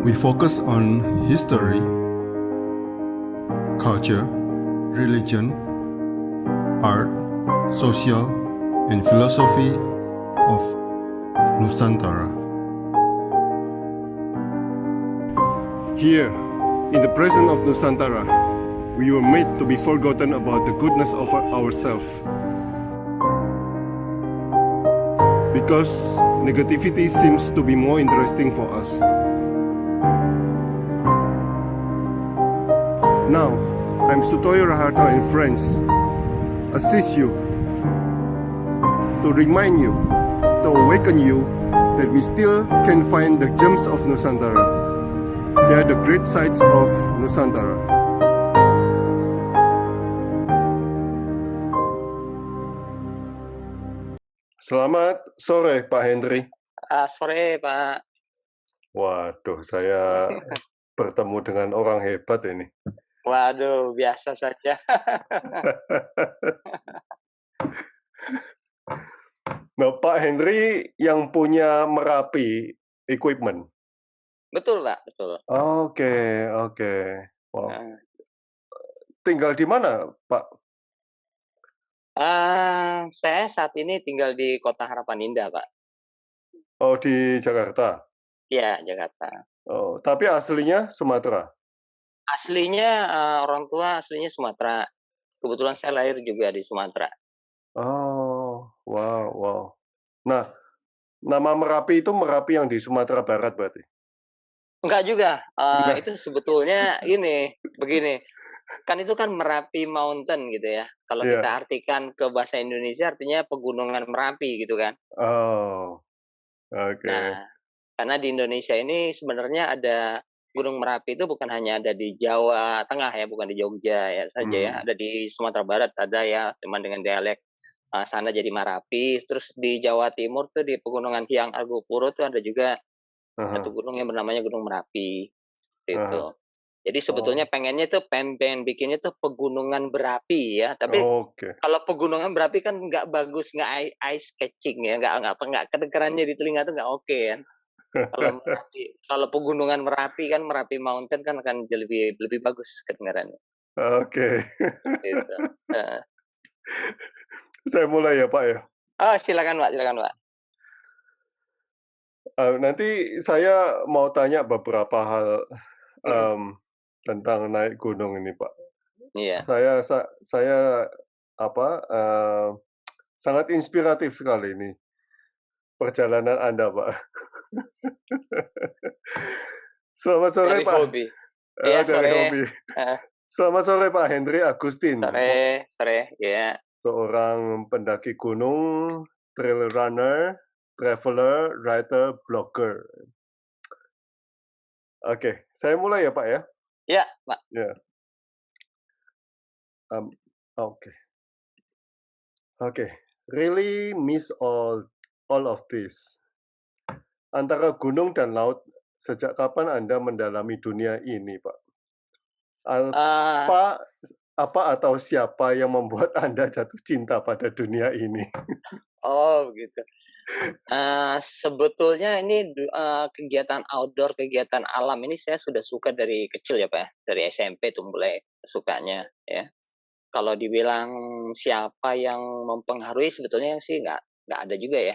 We focus on history, culture, religion, art, social, and philosophy of Nusantara. Here, in the presence of Nusantara, we were made to be forgotten about the goodness of ourselves. Because negativity seems to be more interesting for us. Now, I'm Sutoyo Raharto and friends, assist you, to remind you, to awaken you that we still can find the gems of Nusantara. They are the great sights of Nusantara. Selamat sore, Pak Hendri. Sore, Pak. Waduh, saya bertemu dengan orang hebat ini. Waduh, biasa saja. Nah, Pak Hendri yang punya Merapi Equipment. Betul, Pak, betul. Oke. Wow. Nah, Tinggal di mana, Pak? saya saat ini tinggal di Kota Harapan Indah, Pak. Oh, di Jakarta. Iya, Jakarta. Oh, tapi aslinya Sumatera. Aslinya orang tua aslinya Sumatera. Kebetulan saya lahir juga di Sumatera. Oh, wow. Nah, nama Merapi itu Merapi yang di Sumatera Barat berarti? Enggak juga. Enggak. Itu sebetulnya begini. Kan itu kan Merapi Mountain gitu ya. Kalau Iya. kita artikan ke bahasa Indonesia artinya pegunungan Merapi gitu kan. Oh, oke. Nah, karena di Indonesia ini sebenarnya ada Gunung Merapi itu bukan hanya ada di Jawa Tengah ya, bukan di Jogja ya saja ya, ada di Sumatera Barat ada ya, cuman dengan dialek sana jadi Marapi. Terus di Jawa Timur tuh di Pegunungan Hyang Argopuro tuh ada juga satu gunung yang bernamanya Gunung Merapi, gitu. Jadi sebetulnya pengen bikinnya tuh pegunungan berapi ya, tapi Oke. kalau pegunungan berapi kan nggak bagus, nggak eye catching ya, nggak kedengerannya di telinga tuh nggak oke kan. Kalau pegunungan Merapi kan Merapi Mountain kan akan lebih bagus kedengarannya. Oke. Gitu. Heeh. Saya mulai ya, Pak ya. Oh, silakan Pak. Nanti saya mau tanya beberapa hal tentang naik gunung ini, Pak. Iya. Saya sangat inspiratif sekali ini perjalanan Anda, Pak. Selamat sore, Dari Pak. hobi. Iya, Dari sore. hobi. Selamat sore, Pak Hendri Agustin. Sore, ya. Seorang pendaki gunung, trail runner, traveler, writer, blogger. Oke, saya mulai ya, Pak ya. Ya, Pak. Ya. Oke. Really miss all of this. Antara gunung dan laut, sejak kapan Anda mendalami dunia ini, Pak? Apa atau siapa yang membuat Anda jatuh cinta pada dunia ini? Oh, begitu. Sebetulnya ini kegiatan outdoor, kegiatan alam ini saya sudah suka dari kecil ya, Pak ya. Dari SMP tuh mulai sukanya ya. Kalau dibilang siapa yang mempengaruhi sebetulnya sih nggak ada juga ya.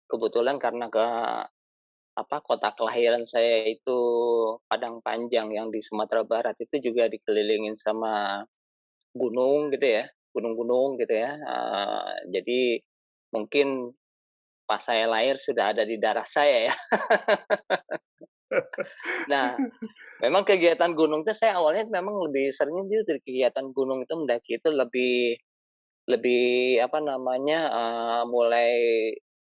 Kebetulan karena kota kelahiran saya itu Padang Panjang yang di Sumatera Barat itu juga dikelilingin sama gunung gitu ya, gunung-gunung gitu ya. Jadi mungkin pas saya lahir sudah ada di darah saya ya. Nah, memang kegiatan gunung itu saya awalnya memang lebih seringnya dari kegiatan gunung itu mendaki itu lebih mulai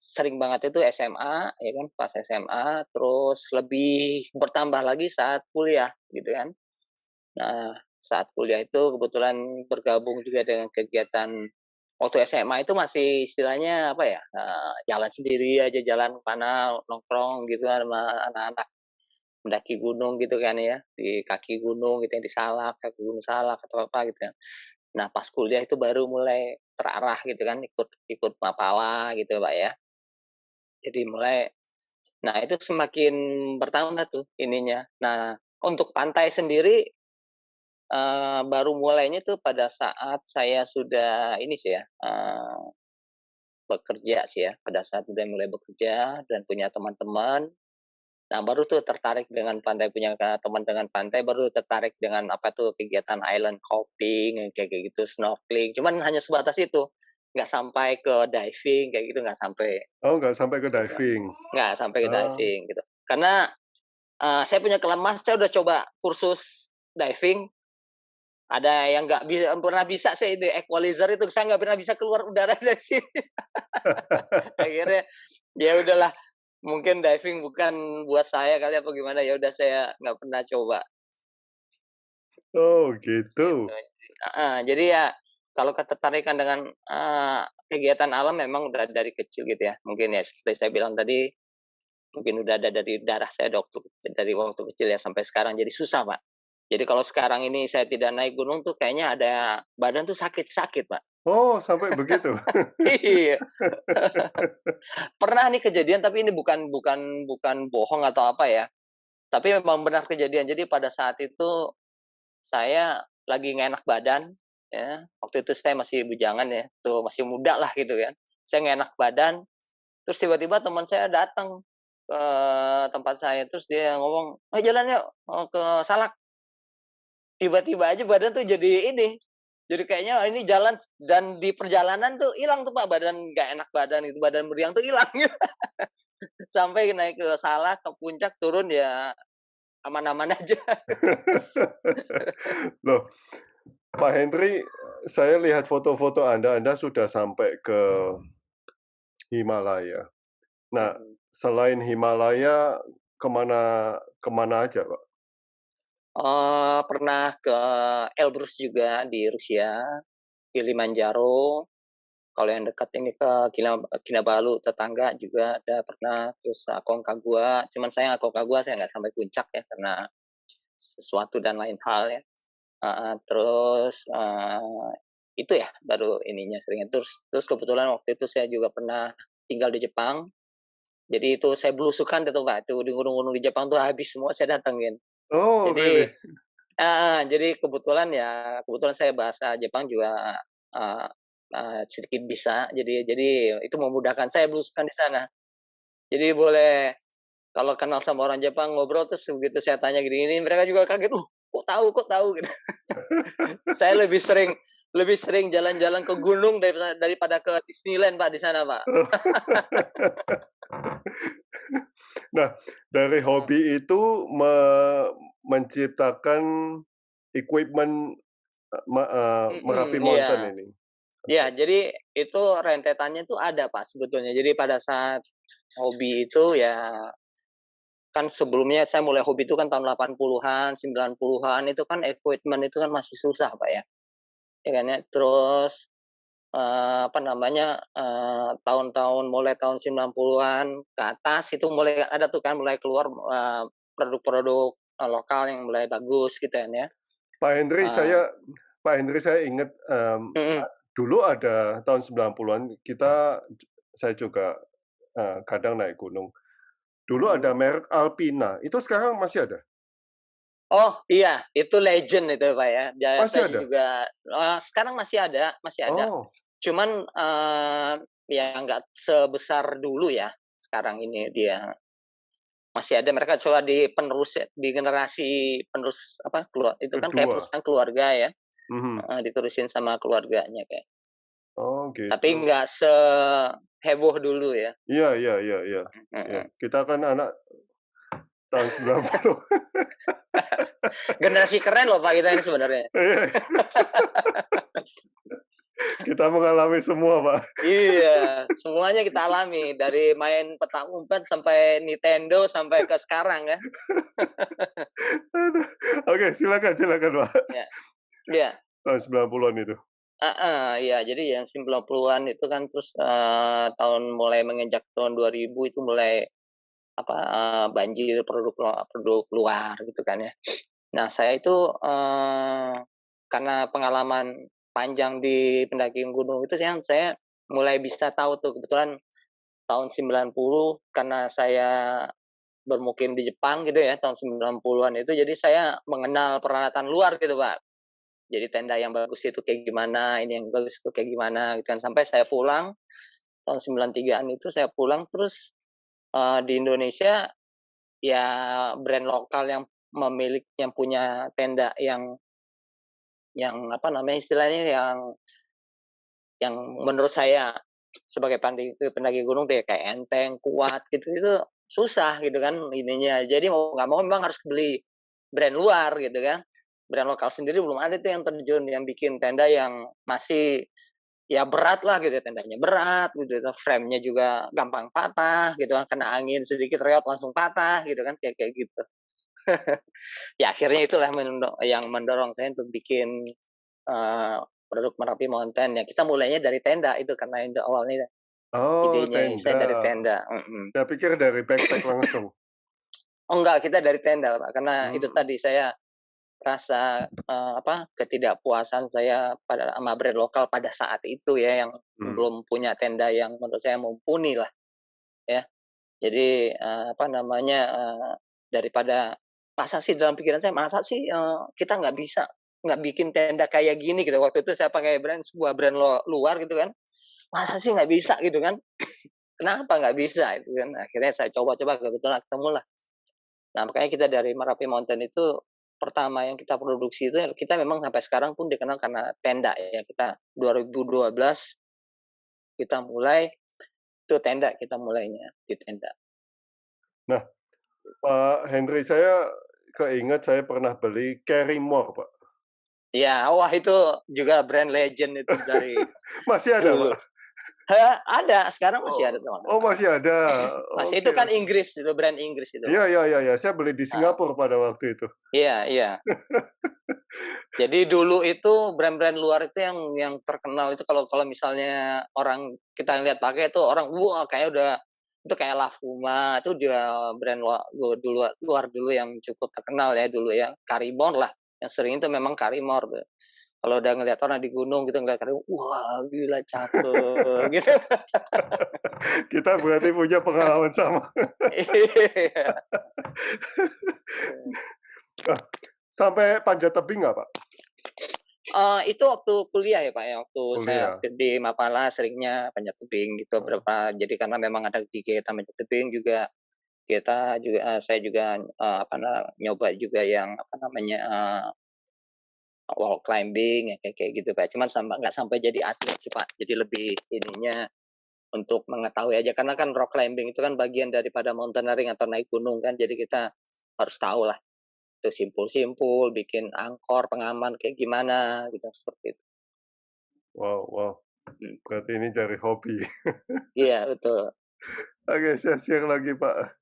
sering banget itu SMA ya kan, pas SMA, terus lebih bertambah lagi saat kuliah gitu kan. Nah, saat kuliah itu kebetulan bergabung juga dengan kegiatan waktu SMA itu masih istilahnya jalan sendiri aja, jalan mana nongkrong gitu kan sama anak-anak mendaki gunung gitu kan ya, di kaki gunung gitu ya, di Salak, kaki Gunung Salak atau apa gitu ya. Nah, pas kuliah itu baru mulai terarah gitu kan, ikut Mapala gitu, Pak ya. Jadi mulai Nah, itu semakin bertambah tuh ininya. Nah, untuk pantai sendiri, baru mulainya tuh pada saat saya sudah ini sih ya, bekerja sih ya, pada saat udah mulai bekerja dan punya teman-teman. Nah, baru tuh tertarik dengan pantai, punya teman dengan pantai, baru tertarik dengan apa tuh, kegiatan island hopping, yang kayak gitu, snorkeling, cuman hanya sebatas itu, nggak sampai ke diving kayak gitu, nggak sampai, Oh, nggak sampai ke gitu. diving. Nggak sampai ke Ah, diving gitu. Karena, saya punya kelemahan, saya udah coba kursus diving, ada yang nggak pernah bisa saya itu equalizer itu, saya nggak pernah bisa keluar udara dari sini. Akhirnya, ya udahlah, mungkin diving bukan buat saya kali apa gimana, ya udah saya nggak pernah coba, oh gitu. gitu. Heeh, jadi ya kalau ketertarikan dengan, kegiatan alam memang udah dari kecil gitu ya, mungkin ya seperti saya bilang tadi, mungkin udah ada dari darah saya dari waktu kecil ya sampai sekarang, jadi susah, Pak. Jadi kalau sekarang ini saya tidak naik gunung tuh kayaknya ada badan tuh sakit-sakit, Pak. Oh, sampai begitu? Iya, pernah nih kejadian tapi ini bukan bukan bukan bohong atau apa ya, tapi memang benar kejadian. Jadi pada saat itu saya lagi nggak enak badan, ya, waktu itu saya masih bujangan ya, tuh masih muda lah gitu kan. Saya nggak enak badan, terus tiba-tiba teman saya datang ke tempat saya, terus dia ngomong, jalan yuk, ke Salak." Tiba-tiba aja badan tuh jadi ini, jadi kayaknya ini jalan dan di perjalanan tuh hilang tuh Pak, badan nggak enak badan itu, badan meriang tuh hilang gitu. Sampai naik ke Salak, ke puncak, turun ya aman-aman aja. Loh, Pak Henry, saya lihat foto-foto Anda sudah sampai ke Himalaya. Nah, Mhm. selain Himalaya, kemana kemana aja, Pak? Pernah ke Elbrus juga di Rusia, Kilimanjaro, kalau yang dekat ini ke Kinabalu tetangga juga ada pernah, terus Aconcagua, cuman saya Aconcagua saya nggak sampai puncak ya karena sesuatu dan lain hal ya. Heeh, terus, itu ya baru ininya seringnya. Terus terus kebetulan waktu itu saya juga pernah tinggal di Jepang, jadi itu saya belusukan deh tuh Pak, tuh di gunung-gunung di Jepang tuh habis semua saya datengin. Oh, Jadi really? jadi kebetulan saya bahasa Jepang juga, eee sedikit bisa, jadi itu memudahkan saya belusukan di sana. Jadi boleh kalau kenal sama orang Jepang ngobrol terus begitu saya tanya gini-gini, mereka juga kaget, kok tahu?" Gitu. Saya lebih sering jalan-jalan ke gunung daripada ke Disneyland, Pak, di sana, Pak. Nah, dari Heeh, hobi itu menciptakan equipment, Merapi Mountain iya. ini? Iya, Oke. jadi itu rentetannya tuh ada, Pak, sebetulnya. Jadi pada saat hobi itu ya kan sebelumnya saya mulai hobi itu kan tahun 80-an, 90-an, itu kan equipment itu kan masih susah, Pak, ya kan ya. Terus, apa namanya, tahun-tahun mulai tahun 90-an ke atas itu mulai ada tuh kan mulai keluar, produk-produk, lokal yang mulai bagus gitu kan ya. Pak Henry, Eee saya ingat, mhm dulu ada tahun 90-an saya juga, kadang naik gunung. Dulu ada mhm. merek Alpina, itu sekarang masih ada? Oh iya, itu legend itu Pak ya. Masih Saya ada? juga sekarang masih ada masih ada. Oh, Cuman, ya nggak sebesar dulu ya, sekarang ini dia. Masih ada mereka coba di penerus ya, di generasi penerus apa, itu kan kayak kedua. perusahaan keluarga ya, Mhm. heeh, diterusin sama keluarganya kayak. Oh, Tapi gitu. nggak seheboh dulu ya, Iya iya iya iya. Iya, mhm. kita kan anak tahun 90. Generasi keren loh Pak kita ini sebenarnya. Iya, kita mengalami semua, Pak. Iya, semuanya kita alami, dari main petak umpet sampai Nintendo, sampai ke sekarang ya. Aduh. Oke, silakan silakan, Pak. Ya, iya, Tahun 90-an itu. heeh, iya, jadi yang 90-an itu kan terus, tahun mulai menginjak tahun 2000 itu mulai apa, banjir produk luar gitu kan ya. Nah saya itu, karena pengalaman panjang di pendakian gunung itu saya mulai bisa tahu tuh kebetulan tahun 90 karena saya bermukim di Jepang gitu ya, tahun 90-an itu, jadi saya mengenal peralatan luar gitu, Pak. Jadi tenda yang bagus itu kayak gimana, ini yang bagus itu kayak gimana gitu kan. Sampai saya pulang tahun 93-an itu saya pulang terus, di Indonesia ya brand lokal yang punya tenda yang apa namanya istilahnya yang menurut saya sebagai pendaki gunung tuh ya kayak enteng, kuat gitu, itu susah gitu kan ininya. Jadi mau nggak mau memang harus beli brand luar gitu kan. Brand lokal sendiri belum ada tuh yang terjun, yang bikin tenda yang masih ya berat lah gitu, tendanya berat gitu, frame-nya juga gampang patah gitu kan, kena angin sedikit reot langsung patah gitu kan, kayak kayak gitu. Ya akhirnya itulah yang mendorong saya untuk bikin produk Merapi Mountain ya. Kita mulainya dari tenda itu karena itu awalnya Oh, idenya saya dari tenda. tenda. Saya pikir dari backpack langsung. Oh enggak, kita dari tenda, Pak. Karena itu Hmm. tadi saya rasa ketidakpuasan saya pada sama brand lokal pada saat itu ya, yang Hmm. belum punya tenda yang menurut saya mumpuni lah ya. Jadi apa namanya daripada masa sih dalam pikiran saya masa sih kita nggak bikin tenda kayak gini gitu. Waktu itu saya pakai sebuah brand luar gitu kan. Masa sih nggak bisa gitu kan? Kenapa nggak bisa itu kan? Akhirnya saya coba-coba kebetulan ketemu lah. Nah makanya kita dari Merapi Mountain itu pertama yang kita produksi itu kita memang sampai sekarang pun dikenal karena tenda ya. Kita 2012 kita mulai itu tenda kita mulainya di tenda. Nah, Pak Henry, saya keinget saya pernah beli Carry More, Pak. Ya, wah itu juga brand legend itu dari Masih ada, dulu. Pak? Ada, sekarang masih ada Oh, tuh. oh masih ada. Masih itu Oke, kan oke. Inggris itu, brand Inggris itu, Iya, Pak. iya, iya, iya. Saya beli di Nah, Singapura pada waktu itu. iya, iya. Jadi dulu itu brand-brand luar itu yang terkenal itu kalau kalau misalnya orang kita lihat pakai itu orang wah kayak udah itu kayak Lafuma itu juga brand luar dulu yang cukup terkenal ya dulu ya. Karibor lah yang sering itu memang Karibor. Kalau udah ngelihat orang di gunung gitu ngeliat Karibor, wah gila cakep gitu. Kita berarti punya pengalaman sama. Iya. Nah, sampai panjat tebing nggak, Pak? Itu waktu kuliah ya, Pak, ya, waktu saya Kuliah. aktif di Mapala seringnya panjat tebing gitu Oh, berapa jadi karena memang ada kegiatan panjat tebing juga saya juga, nyoba juga yang apa namanya, wall climbing ya kayak kayak gitu, Pak. Cuman nggak sampai jadi atlet sih, Pak. Jadi lebih ininya untuk mengetahui aja karena kan rock climbing itu kan bagian daripada mountaineering atau naik gunung kan, jadi kita harus tahu lah itu simpul-simpul, bikin angkor, pengaman kayak gimana gitu, seperti itu. wow, wow. Mhm. Berarti ini dari hobi. Iya, betul. Oke, saya share lagi, Pak.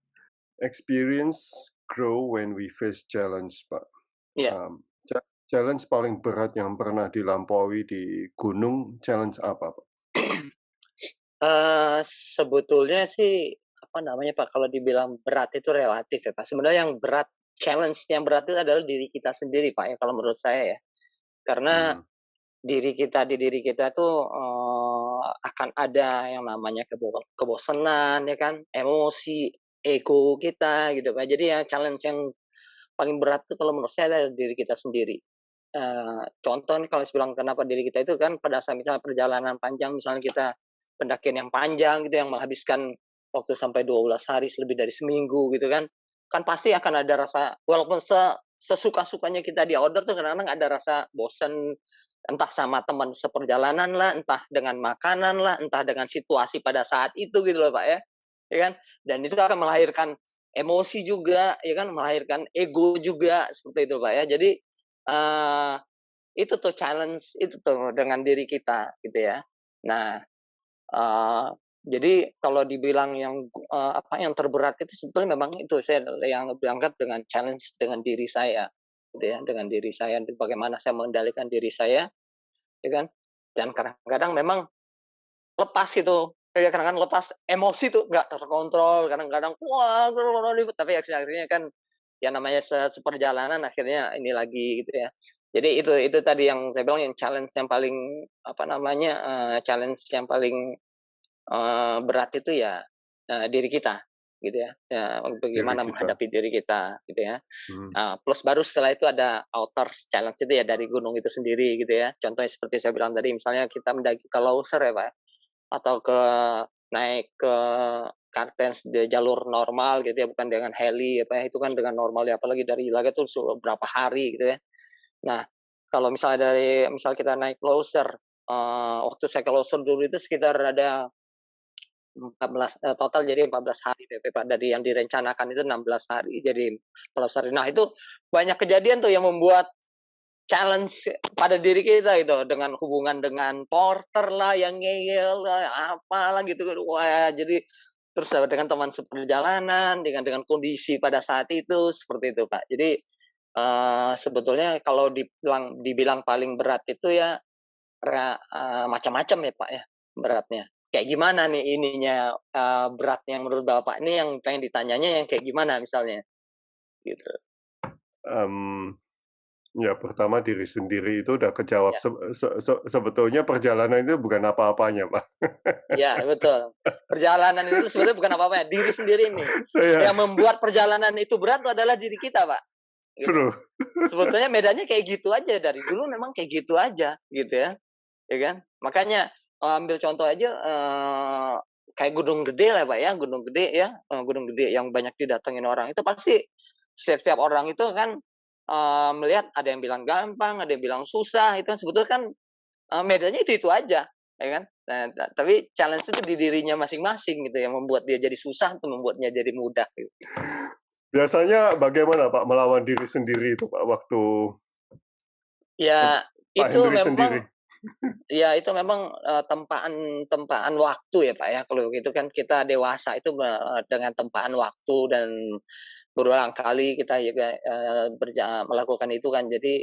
Experience grow when we face challenge, Pak. Iya. Challenge paling berat yang pernah dilampaui di gunung, challenge apa, Pak? Sebetulnya sih, apa namanya, Pak, kalau dibilang berat itu relatif ya, Pak. Sebenarnya yang berat, challenge yang berat itu adalah diri kita sendiri, Pak, ya, kalau menurut saya ya. Karena Hmm. di diri kita tuh, akan ada yang namanya kebosanan ya kan, emosi, ego kita gitu, Pak. Jadi yang challenge yang paling berat itu kalau menurut saya adalah diri kita sendiri. Contoh nih kalau bilang kenapa diri kita itu kan pada saat misalnya perjalanan panjang, misalnya kita pendakian yang panjang gitu, yang menghabiskan waktu sampai 12 hari, lebih dari seminggu gitu kan. Kan pasti akan ada rasa walaupun sesuka-sukanya kita di outdoor tuh kadang-kadang ada rasa bosen, entah sama teman seperjalanan lah, entah dengan makanan lah, entah dengan situasi pada saat itu gitu loh, Pak, ya. Ya kan? Dan itu akan melahirkan emosi juga, ya kan, melahirkan ego juga, seperti itu, Pak, ya. Jadi, eee, itu tuh challenge itu tuh dengan diri kita, gitu ya. Nah, Eee, jadi kalau dibilang yang terberat itu sebetulnya memang itu saya yang dianggap dengan challenge dengan diri saya, gitu ya, dengan diri saya, bagaimana saya mengendalikan diri saya, ya kan. Dan kadang-kadang memang lepas itu, ya kadang-kadang lepas emosi tuh nggak terkontrol, kadang-kadang, wah tapi akhirnya kan, ya namanya seperjalanan akhirnya ini lagi gitu ya. Jadi itu tadi yang saya bilang yang challenge yang paling, apa namanya, challenge yang paling berat itu ya diri kita, gitu ya. Diri Bagaimana kita. menghadapi diri kita, gitu ya. Hmm. Plus baru setelah itu ada outer challenge itu ya dari gunung itu sendiri, gitu ya. Contohnya seperti saya bilang tadi, misalnya kita mendaki ke Leuser ya, Pak, ya, atau naik ke Kartens di jalur normal gitu ya, bukan dengan heli apa ya, itu kan dengan normal ya, apalagi dari Ilaga tuh berapa hari gitu ya. Nah, kalau misalnya misal kita naik Leuser, waktu saya ke Leuser dulu itu sekitar ada 14, total jadi 14 hari deh Pak, dari yang direncanakan itu 16 hari jadi 14 hari. Nah, itu banyak kejadian tuh yang membuat challenge pada diri kita itu, dengan hubungan dengan porter lah yang ngeyel lah, apalah gitu. Wah, jadi terus dengan teman seperjalanan, dengan kondisi pada saat itu, seperti itu, Pak. Jadi, sebetulnya kalau dibilang paling berat itu ya macam-macam ya, Pak, ya, beratnya. Kayak gimana nih ininya, beratnya menurut Bapak ini yang pengen ditanyanya yang kayak gimana misalnya? Gitu. Ya pertama diri sendiri itu udah kejawab. Ya. Sebetulnya perjalanan itu bukan apa-apanya, Pak. Ya, betul. Perjalanan itu sebetulnya bukan apa-apa ya, diri sendiri nih. Iya, Yang membuat perjalanan itu berat adalah diri kita, Pak. Gitu. true. Sebetulnya medannya kayak gitu aja, dari dulu memang kayak gitu aja, gitu ya. Ya kan? Makanya, ambil contoh aja, kayak Gunung Gede lah, Pak, ya, Gunung Gede ya, Gunung Gede yang banyak didatengin orang, itu pasti setiap orang itu kan, melihat ada yang bilang gampang, ada yang bilang susah, itu kan sebetulnya kan, medannya itu aja, ya kan? Nah, tapi challenge itu di dirinya masing-masing gitu yang membuat dia jadi susah atau membuatnya jadi mudah gitu. Biasanya bagaimana Pak melawan diri sendiri itu Pak waktu Ya Pak itu Henry sendiri? memang ya itu memang, tempaan waktu ya, Pak, ya. Kalau begitu kan kita dewasa itu dengan tempaan waktu dan berulang kali kita juga, melakukan itu kan. Jadi,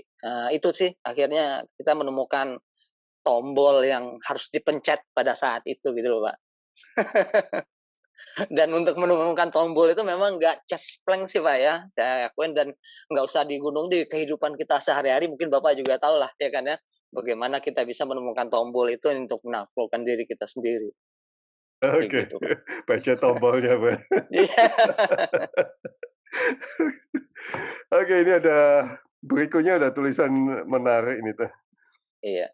itu sih akhirnya kita menemukan tombol yang harus dipencet pada saat itu gitu loh, Pak. Dan untuk menemukan tombol itu memang nggak cespleng sih, Pak, ya, saya akuin dan nggak usah di gunung, di kehidupan kita sehari-hari mungkin Bapak juga tahu lah, ya kan ya, bagaimana kita bisa menemukan tombol itu untuk menaklukkan diri kita sendiri, kayak Oke, gitu, Pak. pencet tombolnya Pak. Iya. Oke, ini ada berikutnya ada tulisan menarik ini tuh. Iya,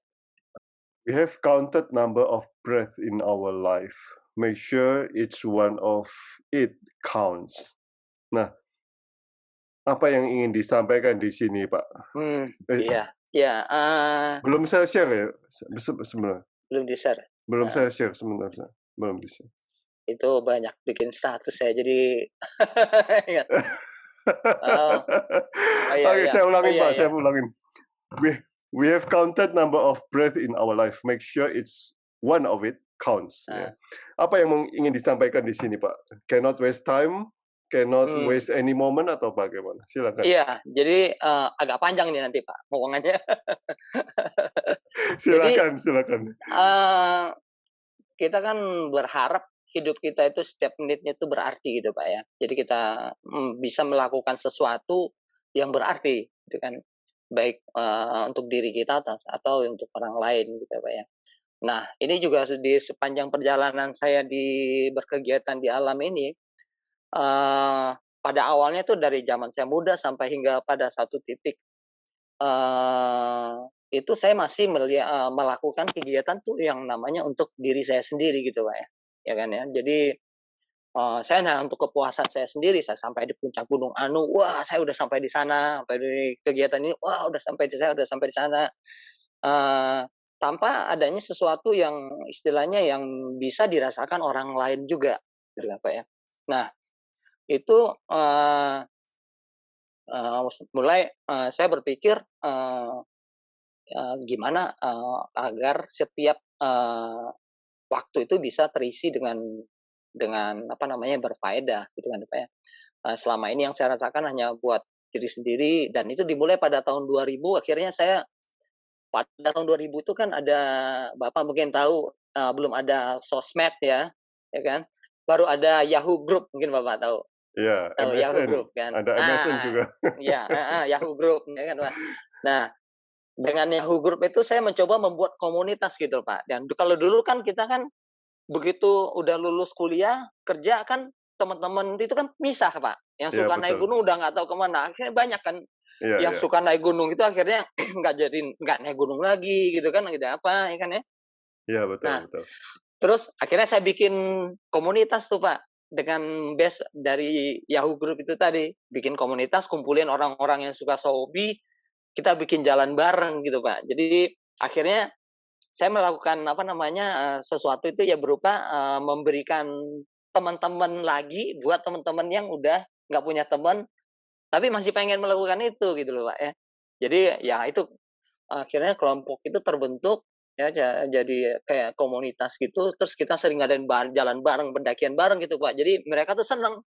We have counted number of breath in our life. Make sure each one of it counts. Nah, apa yang ingin disampaikan di sini, Pak? iya iya, Belum saya share ya, sebenarnya. belum di-share. Belum Heeh, saya share sebenarnya. Belum di-share. itu banyak bikin status saya jadi ingat. Oh, oh iya Oke, iya, saya oh ulangin, iya Pak, iya, saya ulangin. We have counted number of breath in our life. Make sure it's one of it counts. Ya. heeh, Apa yang ingin disampaikan di sini, Pak? Cannot waste time, cannot mmm. waste any moment atau bagaimana? Silakan. Iya, jadi, agak panjang nih nanti, Pak, omongannya. Jadi, Silakan, silakan. eee, kita kan berharap hidup kita itu setiap menitnya itu berarti gitu, Pak, ya. Jadi kita, bisa melakukan sesuatu yang berarti gitu kan, baik, untuk diri kita atau untuk orang lain gitu, Pak, ya. Nah, ini juga di sepanjang perjalanan saya berkegiatan di alam ini, pada awalnya tuh dari zaman saya muda sampai hingga pada satu titik Eee, itu saya masih melakukan kegiatan tuh yang namanya untuk diri saya sendiri gitu, Pak, ya. Ya kan ya. Jadi, saya hanya untuk kepuasan saya sendiri, saya sampai di puncak gunung anu, wah saya udah sampai di sana, sampai di kegiatan ini, wah saya udah sampai di sana. Eee, Tanpa adanya sesuatu yang istilahnya yang bisa dirasakan orang lain juga, gitu kan, Pak, ya. Nah, itu, eee eee, mulai, saya berpikir, gimana, agar setiap, waktu itu bisa terisi apa namanya, berfaedah gitu kan, Pak, ya. Selama ini yang saya rasakan hanya buat diri sendiri dan itu dimulai pada tahun 2000 akhirnya saya pada tahun 2000 itu kan ada Bapak mungkin tahu, belum ada sosmed ya, ya kan. Baru ada Yahoo Group mungkin Bapak tahu. Ya, Tahu Yahoo MSN. Group kan? Ada MSN juga. Iya, heeh, Yahoo Group ya kan, Pak. Nah, dengan Yahoo Group itu saya mencoba membuat komunitas gitu, Pak. Dan kalau dulu kan kita kan begitu udah lulus kuliah, kerja kan teman-teman itu kan misah, Pak. Yang Iya suka naik betul. gunung udah nggak tahu kemana. Akhirnya banyak kan Iya yang iya. suka naik gunung itu akhirnya nggak naik gunung lagi gitu kan, gitu apa, ya kan ya. Iya betul Nah, betul. terus akhirnya saya bikin komunitas tuh, Pak, dengan base dari Yahoo Group itu tadi. Bikin komunitas, kumpulin orang-orang yang suka hobi, kita bikin jalan bareng gitu, Pak. Jadi akhirnya saya melakukan apa namanya, sesuatu itu ya berupa, memberikan teman-teman lagi buat teman-teman yang udah nggak punya teman, tapi masih pengen melakukan itu gitu loh, Pak, ya. Jadi ya itu, akhirnya kelompok itu terbentuk, ya jadi kayak komunitas gitu, terus kita sering ngadain jalan bareng, pendakian bareng gitu, Pak. Jadi mereka tuh seneng,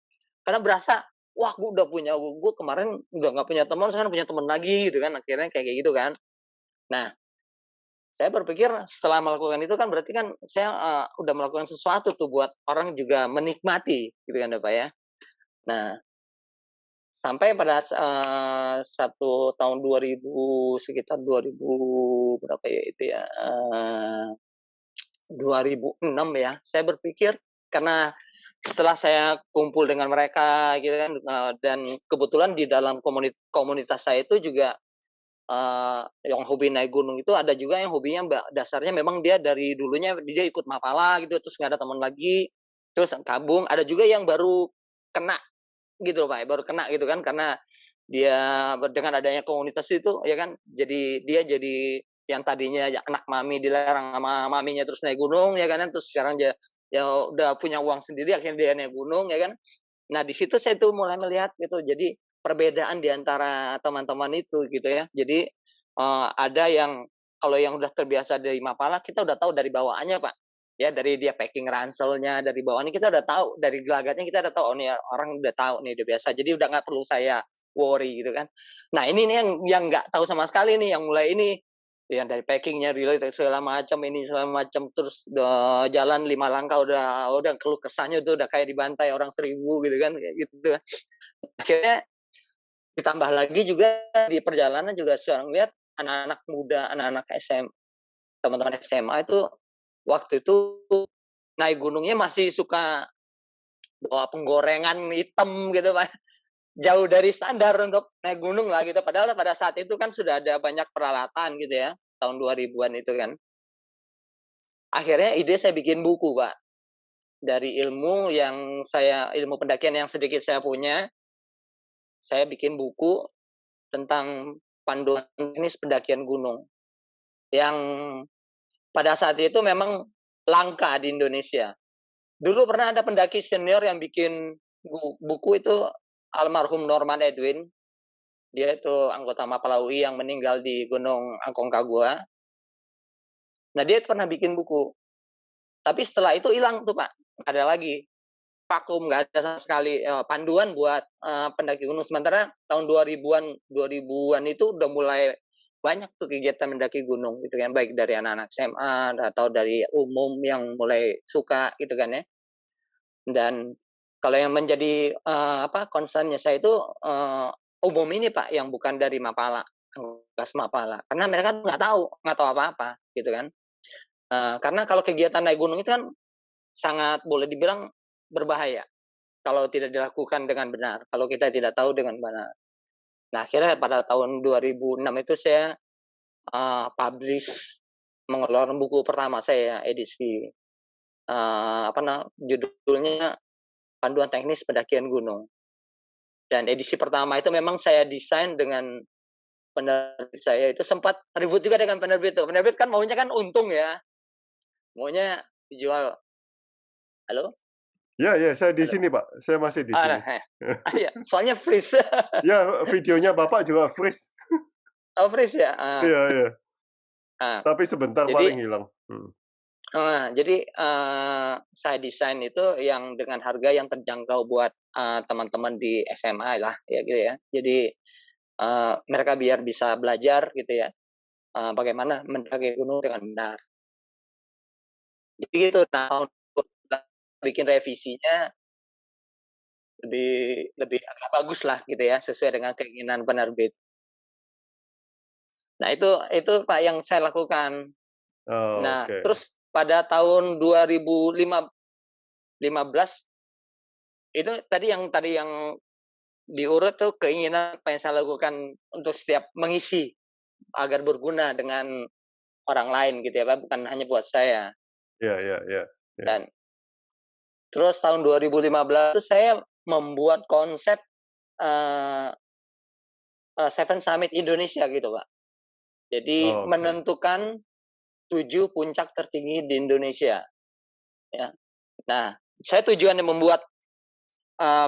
karena berasa, "Wah, gue kemarin udah nggak punya teman, sekarang punya teman lagi," gitu kan, akhirnya kayak gitu kan. Nah, saya berpikir setelah melakukan itu kan berarti kan saya, udah melakukan sesuatu tuh buat orang juga menikmati gitu kan ya, Pak, ya. Nah, sampai pada 1 tahun 2000 sekitar 2000 berapa ya itu ya, 2006 ya, saya berpikir karena setelah saya kumpul dengan mereka gitu kan, dan kebetulan di dalam komunitas saya itu juga yang hobi naik gunung itu ada juga yang hobinya dasarnya memang dia dari dulunya dia ikut Mapala gitu, terus nggak ada teman lagi, terus gabung. Ada juga yang baru kena gitu loh, Pak, baru kena gitu kan karena dia dengan adanya komunitas itu ya kan, jadi yang tadinya ya anak mami dilarang sama maminya terus naik gunung ya kan, terus sekarang dia ya udah punya uang sendiri akhirnya dia naik gunung ya kan. Nah, di situ saya tuh mulai melihat gitu, jadi perbedaan di antara teman-teman itu gitu ya. Jadi, ada yang kalau yang udah terbiasa dari Mapala, kita udah tahu dari bawaannya, Pak. Ya dari dia packing ranselnya, dari bawaannya kita udah tahu, dari gelagatnya kita udah tahu, "Oh, nih orang udah tahu nih, udah biasa." Jadi udah nggak perlu saya worry gitu kan. Nah, ini nih yang nggak tahu sama sekali nih, yang mulai ini, yang dari packingnya relay segala macam, ini segala macam, terus jalan 5 langkah udah keluh kesahnya tuh udah kayak dibantai orang 1000 gitu kan, kayak gitu. Akhirnya ditambah lagi juga di perjalanan juga saya ngeliat anak-anak muda, anak-anak teman-teman SMA itu waktu itu naik gunungnya masih suka bawa penggorengan hitam gitu, Pak. Jauh dari standar untuk naik gunung lah gitu, padahal pada saat itu kan sudah ada banyak peralatan gitu ya, tahun 2000-an itu kan. Akhirnya ide saya bikin buku, Pak. Dari ilmu pendakian yang sedikit saya punya, saya bikin buku tentang panduan teknis pendakian gunung, yang pada saat itu memang langka di Indonesia. Dulu pernah ada pendaki senior yang bikin buku itu, almarhum Norman Edwin, dia itu anggota Mapala UI yang meninggal di Gunung Aconcagua. Nah, dia pernah bikin buku, tapi setelah itu hilang tuh, Pak, nggak ada lagi. Vakum, nggak ada sama sekali, panduan buat, pendaki gunung. Sementara tahun 2000-an itu udah mulai banyak tuh kegiatan mendaki gunung gitu kan, baik dari anak-anak SMA atau dari umum yang mulai suka gitu kan ya. Dan kalau yang menjadi, concern saya itu, umum ini Pak, yang bukan dari Mapala, bekas Mapala. Karena mereka tuh nggak tahu apa-apa gitu kan. Karena kalau kegiatan naik gunung itu kan sangat boleh dibilang berbahaya. Kalau tidak dilakukan dengan benar, kalau kita tidak tahu dengan benar. Nah, akhirnya pada tahun 2006 itu saya, mengeluarkan buku pertama saya, edisi, judulnya Panduan Teknis Pendakian Gunung. Dan edisi pertama itu memang saya desain dengan penerbit saya itu sempat ribut juga dengan penerbit tuh. Penerbit kan maunya kan untung ya, maunya dijual. Halo? Ya ya, saya di Halo? sini, Pak. Saya masih di sini. Iya, soalnya freeze. Ya, videonya Bapak juga freeze. Oh, freeze ya? Iya iya, Nah, tapi sebentar jadi paling hilang. Saya desain itu yang dengan harga yang terjangkau buat, teman-teman di SMA lah, ya gitu ya. Jadi, mereka biar bisa belajar gitu ya, bagaimana mendaki gunung dengan benar. Jadi gitu, nah tahun bikin revisinya lebih lebih agak bagus lah gitu ya, sesuai dengan keinginan penerbit. Nah itu Pak yang saya lakukan. Oh, Nah oke. terus pada tahun 2015 itu tadi yang diurut tuh keinginan apa yang saya lakukan untuk setiap mengisi agar berguna dengan orang lain gitu ya Pak, bukan hanya buat saya. Ya, ya, ya, ya. Dan terus tahun 2015 itu saya membuat konsep uh, Seven Summit Indonesia gitu Pak. Jadi Oke. menentukan 7 puncak tertinggi di Indonesia. Ya. Nah, saya tujuannya membuat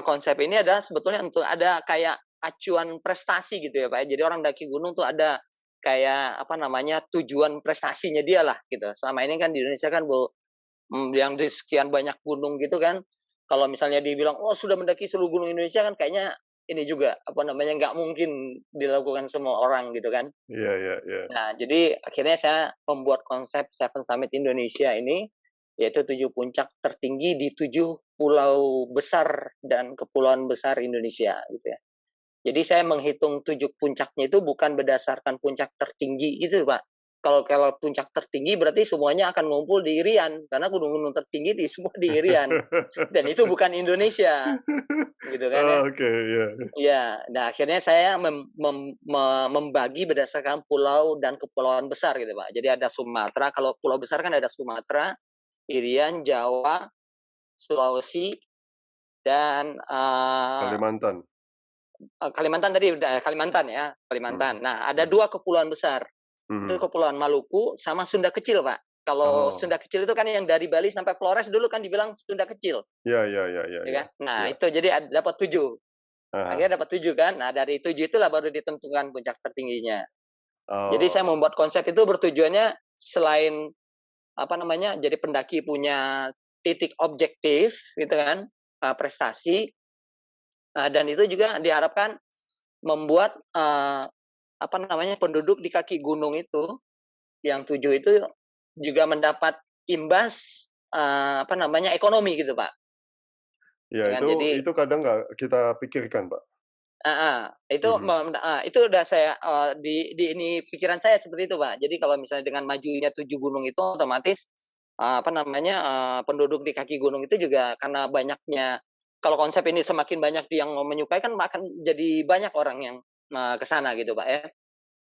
konsep ini adalah sebetulnya untuk ada kayak acuan prestasi gitu ya Pak. Jadi orang daki gunung tuh ada kayak apa namanya tujuan prestasinya dia lah gitu. Selama ini kan di Indonesia kan yang di sekian banyak gunung gitu kan, kalau misalnya dibilang oh sudah mendaki seluruh gunung Indonesia kan kayaknya ini juga apa namanya nggak mungkin dilakukan semua orang gitu kan. Iya, iya, iya. Nah jadi akhirnya saya membuat konsep Seven Summit Indonesia ini yaitu 7 puncak tertinggi di 7 pulau besar dan kepulauan besar Indonesia gitu ya. Jadi saya menghitung 7 puncaknya itu bukan berdasarkan puncak tertinggi itu Pak. Kalau puncak tertinggi berarti semuanya akan ngumpul di Irian karena gunung-gunung tertinggi di semua di Irian dan itu bukan Indonesia gitu kan ya. Oke, ya. Iya, nah akhirnya saya membagi berdasarkan pulau dan kepulauan besar gitu Pak. Jadi ada Sumatera, kalau pulau besar kan ada Sumatera, Irian, Jawa, Sulawesi, dan Kalimantan. Kalimantan tadi udah Kalimantan ya, Kalimantan. Nah, ada 2 kepulauan besar. Itu Mhm. Kepulauan Maluku sama Sunda Kecil, Pak. Kalau Oh. Sunda Kecil itu kan yang dari Bali sampai Flores dulu kan dibilang Sunda Kecil, Ya, ya, ya, ya, ya ya. kan? Nah, Ya. itu jadi dapat 7. Aha. Akhirnya dapat 7 kan. Nah, dari 7 itulah baru ditentukan puncak tertingginya. Jadi saya Oh. membuat konsep itu bertujuannya selain apa namanya, jadi pendaki punya titik objektif gitu kan, prestasi, dan itu juga diharapkan membuat apa namanya penduduk di kaki gunung itu yang 7 itu juga mendapat imbas apa namanya ekonomi gitu Pak. Ya, Ya kan jadi itu kadang nggak kita pikirkan, Pak. Mhm. itu udah saya di ini pikiran saya seperti itu Pak. Jadi kalau misalnya dengan majunya 7 gunung itu otomatis apa namanya penduduk di kaki gunung itu juga karena banyaknya kalau konsep ini semakin banyak yang menyukai kan akan jadi banyak orang yang ke sana gitu Pak ya.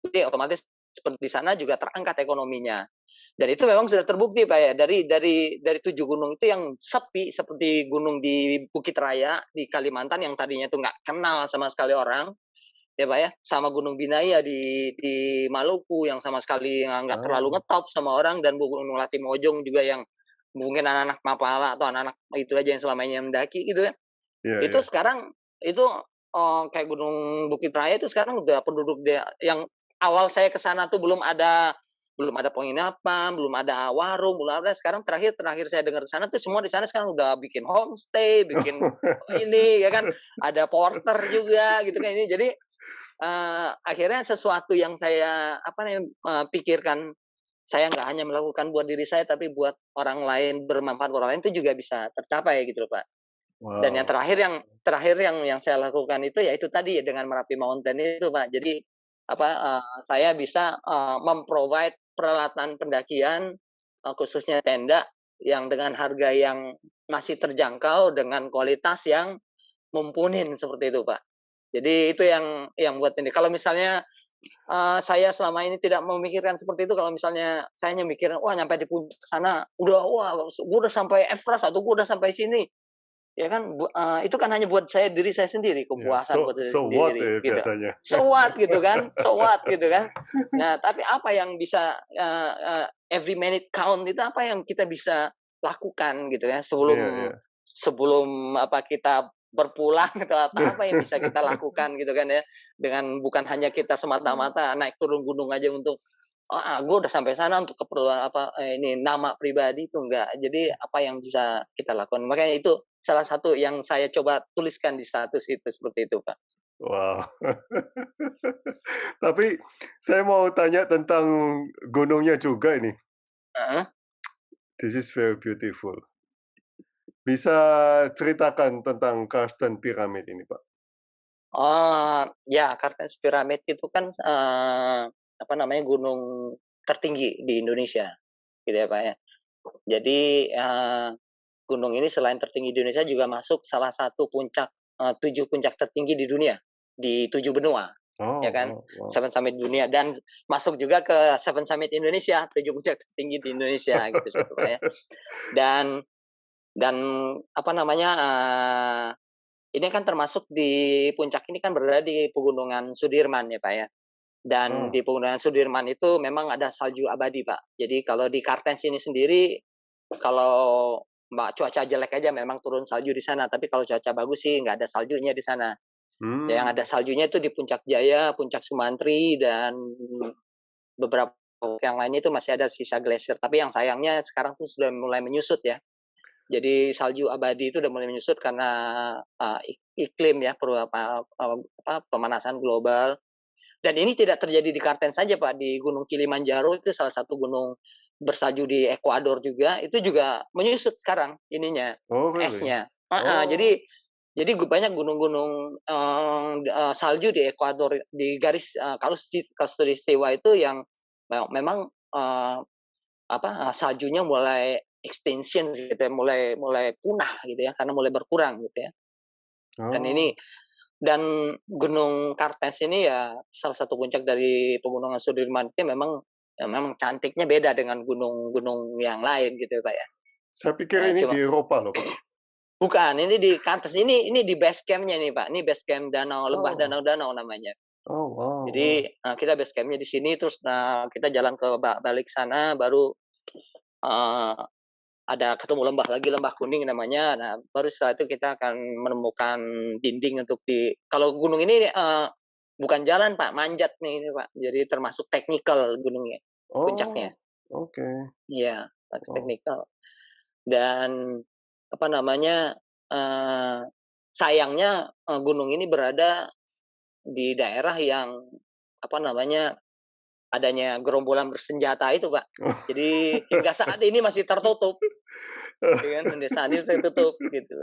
Jadi otomatis seperti di sana juga terangkat ekonominya. Dan itu memang sudah terbukti Pak ya, dari 7 gunung itu yang sepi seperti gunung di Bukit Raya di Kalimantan yang tadinya itu nggak kenal sama sekali orang, ya Pak ya, sama Gunung Binaya di Maluku yang sama sekali nggak terlalu Ah. ngetop sama orang dan Gunung Latimojong juga yang mungkin anak-anak Mapala atau anak-anak itu aja yang selama ini mendaki gitu ya. Iya, Itu iya. sekarang itu, kayak Gunung Bukit Raya itu sekarang udah penduduk dia yang awal saya ke sana tuh belum ada penginapan, belum ada warung, belum ada sekarang terakhir terakhir saya dengar ke sana tuh semua di sana sekarang udah bikin homestay, bikin ini ya kan, ada porter juga gitu kan ini. Jadi, akhirnya sesuatu yang saya apa namanya, pikirkan saya nggak hanya melakukan buat diri saya tapi buat orang lain, bermanfaat buat orang lain itu juga bisa tercapai gitu loh, Pak. Dan yang Wow. terakhir yang saya lakukan itu ya itu tadi dengan Merapi Mountain itu, Pak. Jadi apa, saya bisa, peralatan pendakian, khususnya tenda yang dengan harga yang masih terjangkau dengan kualitas yang mumpuni seperti itu, Pak. Jadi itu yang buat ini. Kalau misalnya, saya selama ini tidak memikirkan seperti itu, kalau misalnya saya hanya mikirin, "Wah nyampe di puncak sana, gua udah sampai Everest atau gua udah sampai sini." Ya kan, itu kan hanya buat diri saya sendiri, Ya, kepuasan buat diri so what sendiri, ya gitu. biasanya. So what gitu kan, so what gitu kan. Nah, tapi apa yang bisa, every minute count itu apa yang kita bisa lakukan gitu ya, Iya, sebelum iya. sebelum apa kita berpulang atau apa yang bisa kita lakukan gitu kan ya, dengan bukan hanya kita semata-mata naik turun gunung aja untuk, gue udah sampai sana untuk keperluan apa, ini nama pribadi itu enggak. Jadi apa yang bisa kita lakukan. Makanya itu salah satu yang saya coba tuliskan di status itu, seperti itu, Pak. Wow. Tapi saya mau tanya tentang gunungnya juga ini. Heeh. This is very beautiful. Bisa ceritakan tentang Karsten Pyramid ini, Pak? Oh, ya Kartens Pyramid itu kan, apa namanya, gunung tertinggi di Indonesia, gitu ya, Pak, ya. Jadi, gunung ini selain tertinggi di Indonesia juga masuk salah satu puncak, 7 puncak tertinggi di dunia, di 7 benua, Oh, ya kan. wow, wow. 7 Summit dunia dan masuk juga ke 7 Summit Indonesia, 7 puncak tertinggi di Indonesia gitu situ, Pak, ya. Dan dan apa namanya, ini kan termasuk di puncak ini kan berada di Pegunungan Sudirman ya, Pak, ya. Dan Ah, di Pegunungan Sudirman itu memang ada salju abadi, Pak. Jadi kalau di Kartens ini sendiri, kalau cuaca jelek aja memang turun salju di sana, tapi kalau cuaca bagus sih nggak ada saljunya di sana. Yang ada hmm. saljunya itu di Puncak Jaya, Puncak Sumantri, dan beberapa yang lainnya itu masih ada sisa glasier. Tapi yang sayangnya sekarang tuh sudah mulai menyusut ya. Jadi salju abadi itu udah mulai menyusut karena iklim ya, pemanasan global. Dan ini tidak terjadi di Kartens saja Pak, di Gunung Kilimanjaro itu salah satu gunung bersalju di Ekuador juga, itu juga menyusut sekarang ininya, Oh, really? esnya. Heeh, Oh, jadi banyak gunung-gunung, salju di Ekuador, di garis, khatulistiwa itu yang memang, saljunya mulai extinction gitu ya, mulai mulai punah gitu ya, karena mulai berkurang gitu ya. Dan ini oh. Gunung Kartens ini ya salah satu puncak dari Pegunungan Sudirman itu memang cantiknya beda dengan gunung-gunung yang lain gitu ya, Pak, ya. Saya pikir ini Cuma di Eropa loh, Pak. bukan, ini di Kartens, ini di base camp-nya nih, Pak, ini base camp danau, lembah Oh, danau-danau namanya. oh, wow, Jadi, wow. kita base camp-nya di sini, terus, kita jalan ke balik sana baru, eee, ada ketemu lembah lagi, Lembah Kuning namanya. Nah, baru setelah itu kita akan menemukan dinding untuk kalau gunung ini, bukan jalan Pak, manjat nih ini Pak. Jadi termasuk teknikal gunungnya, puncaknya. Oh, oke. Iya, harus Wow. teknikal. Dan, apa namanya, eee, sayangnya, gunung ini berada di daerah yang, apa namanya, adanya gerombolan bersenjata itu Pak. Jadi hingga saat ini masih tertutup, ya kan, hingga saat ini tertutup, gitu.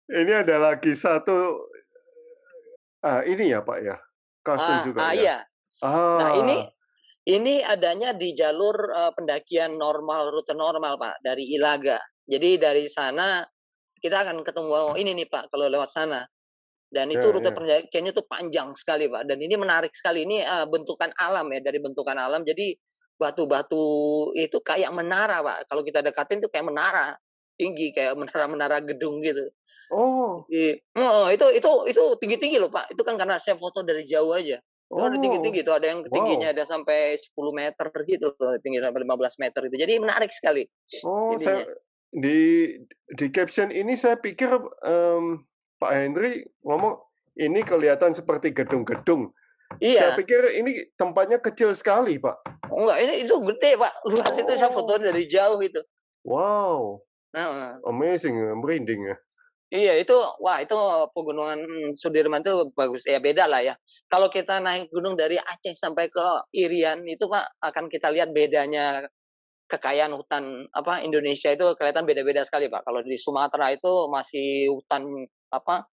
Ini ada lagi satu, ini ya, Pak, ya? Kastil juga ya? Iya. Nah, ini Ah, adanya di jalur, pendakian normal, rute normal, Pak, dari Ilaga. Jadi dari sana kita akan ketemu ini nih, Pak, kalau lewat sana. Dan itu ya, rute ya. pendakiannya tuh panjang sekali, Pak, dan ini menarik sekali. Ini, bentukan alam ya, dari bentukan alam. Jadi batu-batu itu kayak menara, Pak. Kalau kita dekatin tuh kayak menara, tinggi kayak menara-menara gedung gitu. Oh, Itu tinggi-tinggi loh, Pak. Itu kan karena saya foto dari jauh aja. Itu ada tinggi-tinggi oh, tuh, ada yang tingginya wow. ada sampai 10 meter gitu loh, tinggi sampai 15 meter itu. Jadi menarik sekali Oh, ininya. di caption ini saya pikir, Pak Henry ngomong, "Ini kelihatan seperti gedung-gedung." Saya Iya, pikir ini tempatnya kecil sekali, Pak. oh enggak, ini itu gede, Pak, luas itu saya foto Oh, dari jauh itu. wow, Heeh. amazing, merinding ya. Iya itu pegunungan Sudirman tuh bagus, ya beda lah ya. Kalau kita naik gunung dari Aceh sampai ke Irian itu, Pak, akan kita lihat bedanya kekayaan hutan Indonesia itu kelihatan beda-beda sekali, Pak. Kalau di Sumatera itu masih hutan apa,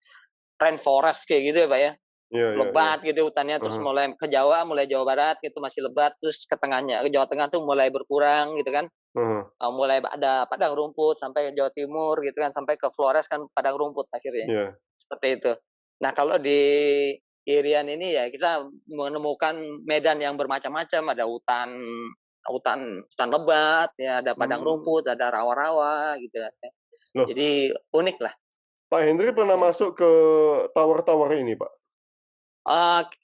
rainforest kayak gitu ya, Pak, ya. Iya, iya, iya. Lebat gitu hutannya, terus Mhm, mulai ke Jawa, mulai Jawa Barat gitu masih lebat, terus ke tengahnya, ke Jawa Tengah tuh mulai berkurang gitu kan. mhm, Mulai ada padang rumput sampai Jawa Timur gitu kan, sampai ke Flores kan padang rumput akhirnya, iya. seperti itu. Nah, kalau di Irian ini ya kita menemukan medan yang bermacam-macam, ada hutan hutan hutan lebat, ya ada padang Mmm, rumput, ada rawa-rawa gitu kan ya. loh, Jadi unik lah. Pak Henry pernah Ya. masuk ke tower-tower ini, Pak?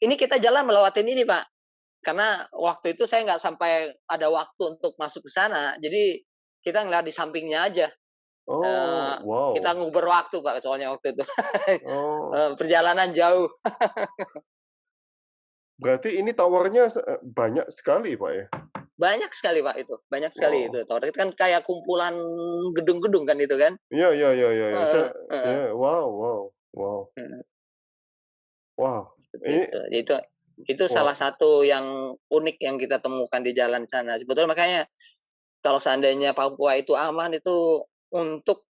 Ini kita jalan melewatin ini, Pak, karena waktu itu saya nggak sampai ada waktu untuk masuk ke sana, jadi kita ngeliat di sampingnya aja. Oh, Eee, kita wow. nguber waktu, Pak, soalnya waktu itu. Oh, Perjalanan jauh. berarti ini towernya banyak sekali, Pak, ya? Banyak sekali, Pak, itu, banyak sekali itu Wow. tower. Itu kan kayak kumpulan gedung-gedung kan itu kan. Iya, iya, iya, iya, iya. Heeh Ya, heeh, wow, wow, wow, mhm, wow. seperti Ini itu. Itu salah wow, satu yang unik yang kita temukan di jalan sana. Sebetulnya makanya kalau seandainya Papua itu aman itu untuk,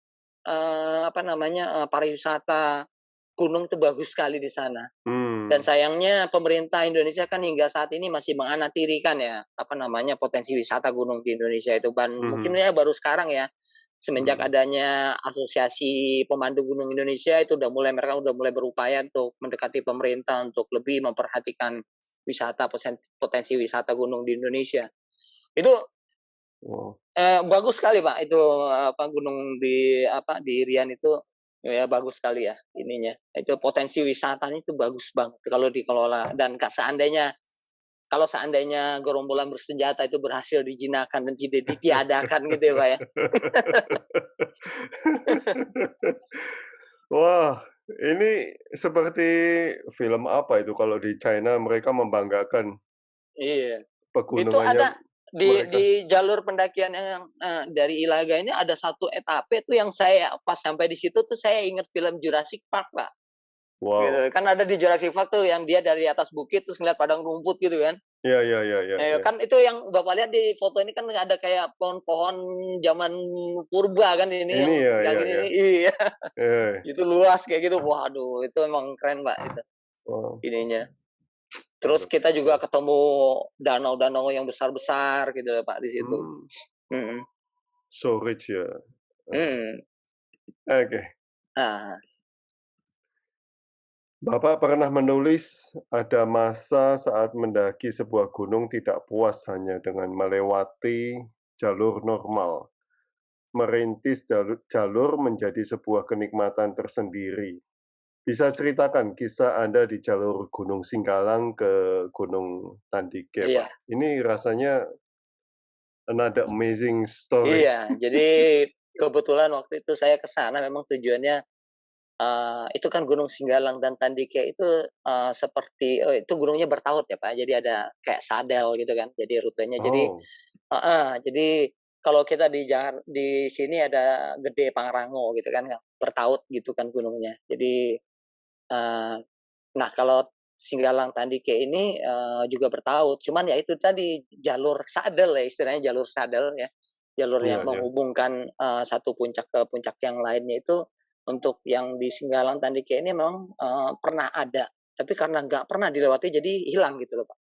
pariwisata gunung itu bagus sekali di sana. Dan sayangnya pemerintah Indonesia kan hingga saat ini masih menganatirikan ya, apa namanya, potensi wisata gunung di Indonesia itu. Mungkin Mhm. ya baru sekarang ya, semenjak Mhm. adanya Asosiasi Pemandu Gunung Indonesia itu mereka udah mulai berupaya untuk mendekati pemerintah untuk lebih memperhatikan potensi wisata gunung di Indonesia. Itu Oh. Bagus sekali, Pak, itu, gunung di Rian itu, ya bagus sekali ya ininya, itu potensi wisatanya itu bagus banget kalau dikelola dan kalau seandainya gerombolan bersenjata itu berhasil dijinakan dan tidak ditiadakan gitu ya, Pak, ya. Wah, ini seperti film apa itu kalau di China mereka membanggakan Iya. Itu pegunungannya ada mereka. di jalur pendakian yang, dari Ilaga ini ada satu etape tuh yang saya pas sampai di situ tuh saya inget film Jurassic Park, Pak. Wow. Gitu, kan ada di Jurassic Park tuh yang dia dari atas bukit terus ngeliat padang rumput gitu kan. Iya iya iya iya iya. Kan itu yang Bapak lihat di foto ini kan ada kayak pohon-pohon zaman purba kan ini Ini ya yang ya ini ya. nih iya, Eh. itu luas kayak gitu. Waduh, itu emang keren, Pak, itu Oh, ininya. Terus luar kita juga biasa. ketemu danau-danau yang besar-besar gitu ya, Pak, di situ. Hmm, Mhm, so rich ya. mhm. Oke. Nah, Bapak pernah menulis ada masa saat mendaki sebuah gunung tidak puas hanya dengan melewati jalur normal. Merintis jalur menjadi sebuah kenikmatan tersendiri. Bisa ceritakan kisah Anda di jalur Gunung Singgalang ke Gunung Tandike, iya. Pak? Ini rasanya another amazing story. Iya, jadi kebetulan waktu itu saya ke sana memang tujuannya, itu kan Gunung Singgalang dan Tandike itu, itu gunungnya bertaut ya, Pak, jadi ada kayak sadel gitu kan, jadi rutenya Oh, jadi kalau kita di sini ada Gede Pangrango gitu kan, yang bertaut gitu kan gunungnya. Jadi, eee, nah kalau Singgalang Tandike ini, juga bertaut, cuman ya itu tadi jalur sadel ya, istilahnya jalur sadel ya. Jalur iya yang iya. menghubungkan, satu puncak ke puncak yang lainnya itu, untuk yang di Singgalang Tandike ini memang, pernah ada, tapi karena nggak pernah dilewati jadi hilang gitu loh, Pak.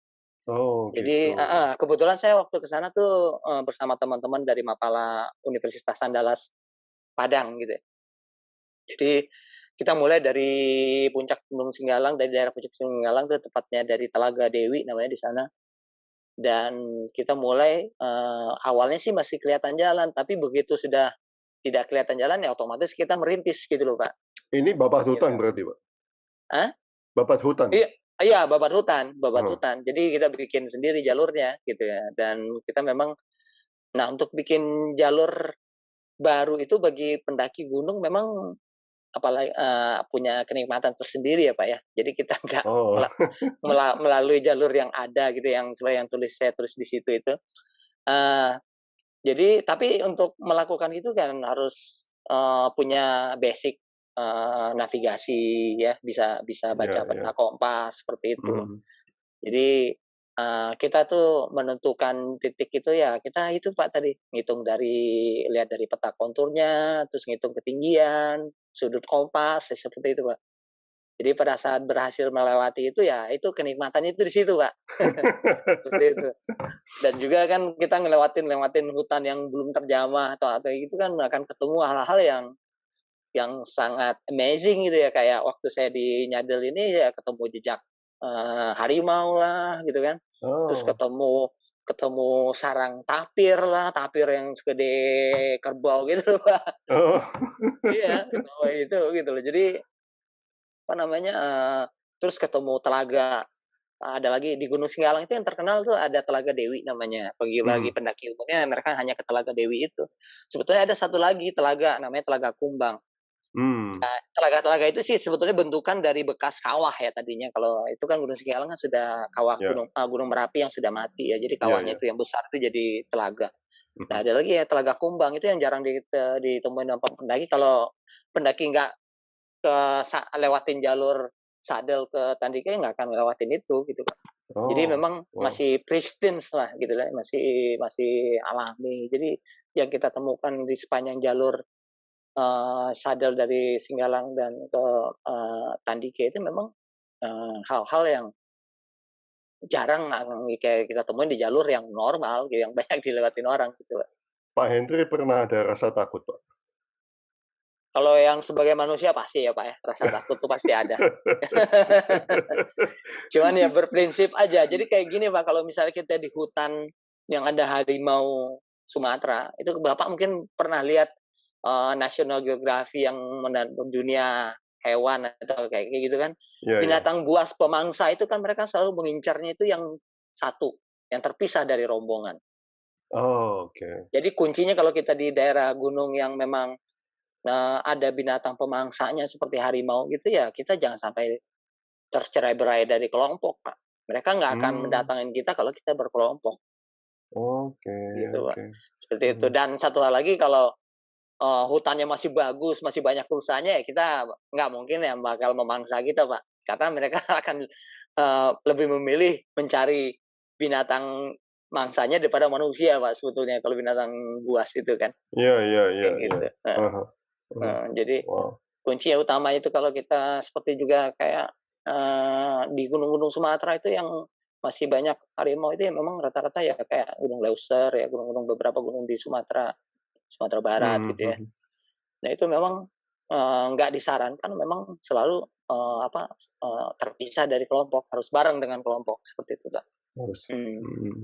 Oh, gitu. Jadi kebetulan saya waktu ke sana tuh, bersama teman-teman dari Mapala Universitas Andalas Padang gitu ya. Jadi kita mulai dari puncak Gunung Singgalang, dari daerah puncak Singgalang tuh tepatnya dari Telaga Dewi namanya di sana. Dan kita mulai, awalnya sih masih kelihatan jalan, tapi begitu sudah tidak kelihatan jalan ya otomatis kita merintis gitu loh, Pak, Ini babat hutan gitu. berarti, Pak? Hah? Babat hutan? Iya iya, babat hutan babat Heeh. hutan. Jadi kita bikin sendiri jalurnya gitu ya, dan kita memang untuk bikin jalur baru itu bagi pendaki gunung memang punya kenikmatan tersendiri ya, Pak, ya. Jadi kita nggak Oh. melalui jalur yang ada gitu, yang sesuai yang saya tulis di situ itu. Eee, jadi tapi untuk melakukan itu kan harus, punya basic, navigasi ya, bisa bisa Iya baca iya. peta kompas seperti itu. Mhm. Jadi, kita tuh menentukan titik itu ya kita itu, Pak, tadi, lihat dari peta konturnya, terus ngitung ketinggian, sudut kompas, ya seperti itu, Pak. Jadi pada saat berhasil melewati itu, ya itu kenikmatannya itu di situ, Pak, seperti itu. Dan juga kan kita ngelewatin hutan yang belum terjamah atau gitu kan akan ketemu hal-hal yang sangat amazing gitu ya, kayak waktu saya di Nyadel ini ya ketemu jejak, harimau lah gitu kan, terus Oh. ketemu ketemu sarang tapir lah, tapir yang segede kerbau gitu loh, Pak. Oh. Iya, ketemu itu gitu loh. Jadi, apa namanya, terus ketemu telaga, ada lagi di Gunung Singgalang itu yang terkenal tuh ada Telaga Dewi namanya, bagi Mhm. pendaki umumnya mereka hanya ke Telaga Dewi itu. Sebetulnya ada satu lagi telaga namanya Telaga Kumbang. Mmm. Telaga-telaga itu sih sebetulnya bentukan dari bekas kawah ya tadinya, kalau itu kan Gunung Singgalang kan sudah kawah Ya. Gunung Merapi yang sudah mati ya, jadi Iya kawahnya iya. itu yang besar itu jadi telaga. Nah, Mhm. ada lagi ya Telaga Kumbang, itu yang jarang ditemuin sama pendaki, kalau pendaki nggak lewatin jalur sadel ke Tandike nggak akan ngelewatin itu, gitu, Kak. Jadi Oh, memang wow. masih pristine lah gitu lah, masih masih alami. Jadi yang kita temukan di sepanjang jalur sadel dari Singgalang dan ke, Tandike itu memang hal-hal yang jarang kayak kita temuin di jalur yang normal gitu, yang banyak dilewatin orang gitu, Pak. Pak Hendri pernah ada rasa takut, Pak? Kalau yang sebagai manusia pasti ya, Pak, ya, rasa takut tuh pasti ada. Cuman ya berprinsip aja. Jadi kayak gini, Pak, kalau misalnya kita di hutan yang ada harimau Sumatera, itu Bapak mungkin pernah lihat, National Geography yang dunia hewan atau kayak gitu kan. Iya, iya. Binatang buas pemangsa itu kan mereka selalu mengincarnya itu yang satu, yang terpisah dari rombongan. Oh, oke. Jadi kuncinya kalau kita di daerah gunung yang memang ada binatang pemangsanya seperti harimau gitu ya, kita jangan sampai tercerai-berai dari kelompok, Pak. Mereka nggak akan Hmm, mendatangin kita kalau kita berkelompok, oke, gitu, Pak. oke. Seperti itu. Mhm. Dan satu hal lagi kalau, hutannya masih bagus, masih banyak rusanya ya kita nggak mungkin ya bakal memangsa kita, Pak. Karena mereka akan, lebih memilih mencari binatang mangsanya daripada manusia, Pak, sebetulnya kalau binatang buas itu kan, Iya, iya, iya, kayak iya. gitu. Ah hah. Jadi Wow. kunci yang utama itu kalau kita seperti juga kayak, di gunung-gunung Sumatera itu yang masih banyak harimau itu ya memang rata-rata ya kayak Gunung Leuser ya, gunung-gunung beberapa gunung di Sumatera, Sumatera Barat Mhm, gitu ya. mhm. Nah itu memang, nggak disarankan memang selalu, terpisah dari kelompok, harus bareng dengan kelompok, seperti itu, Kak. Harus. Mhm, Mhm.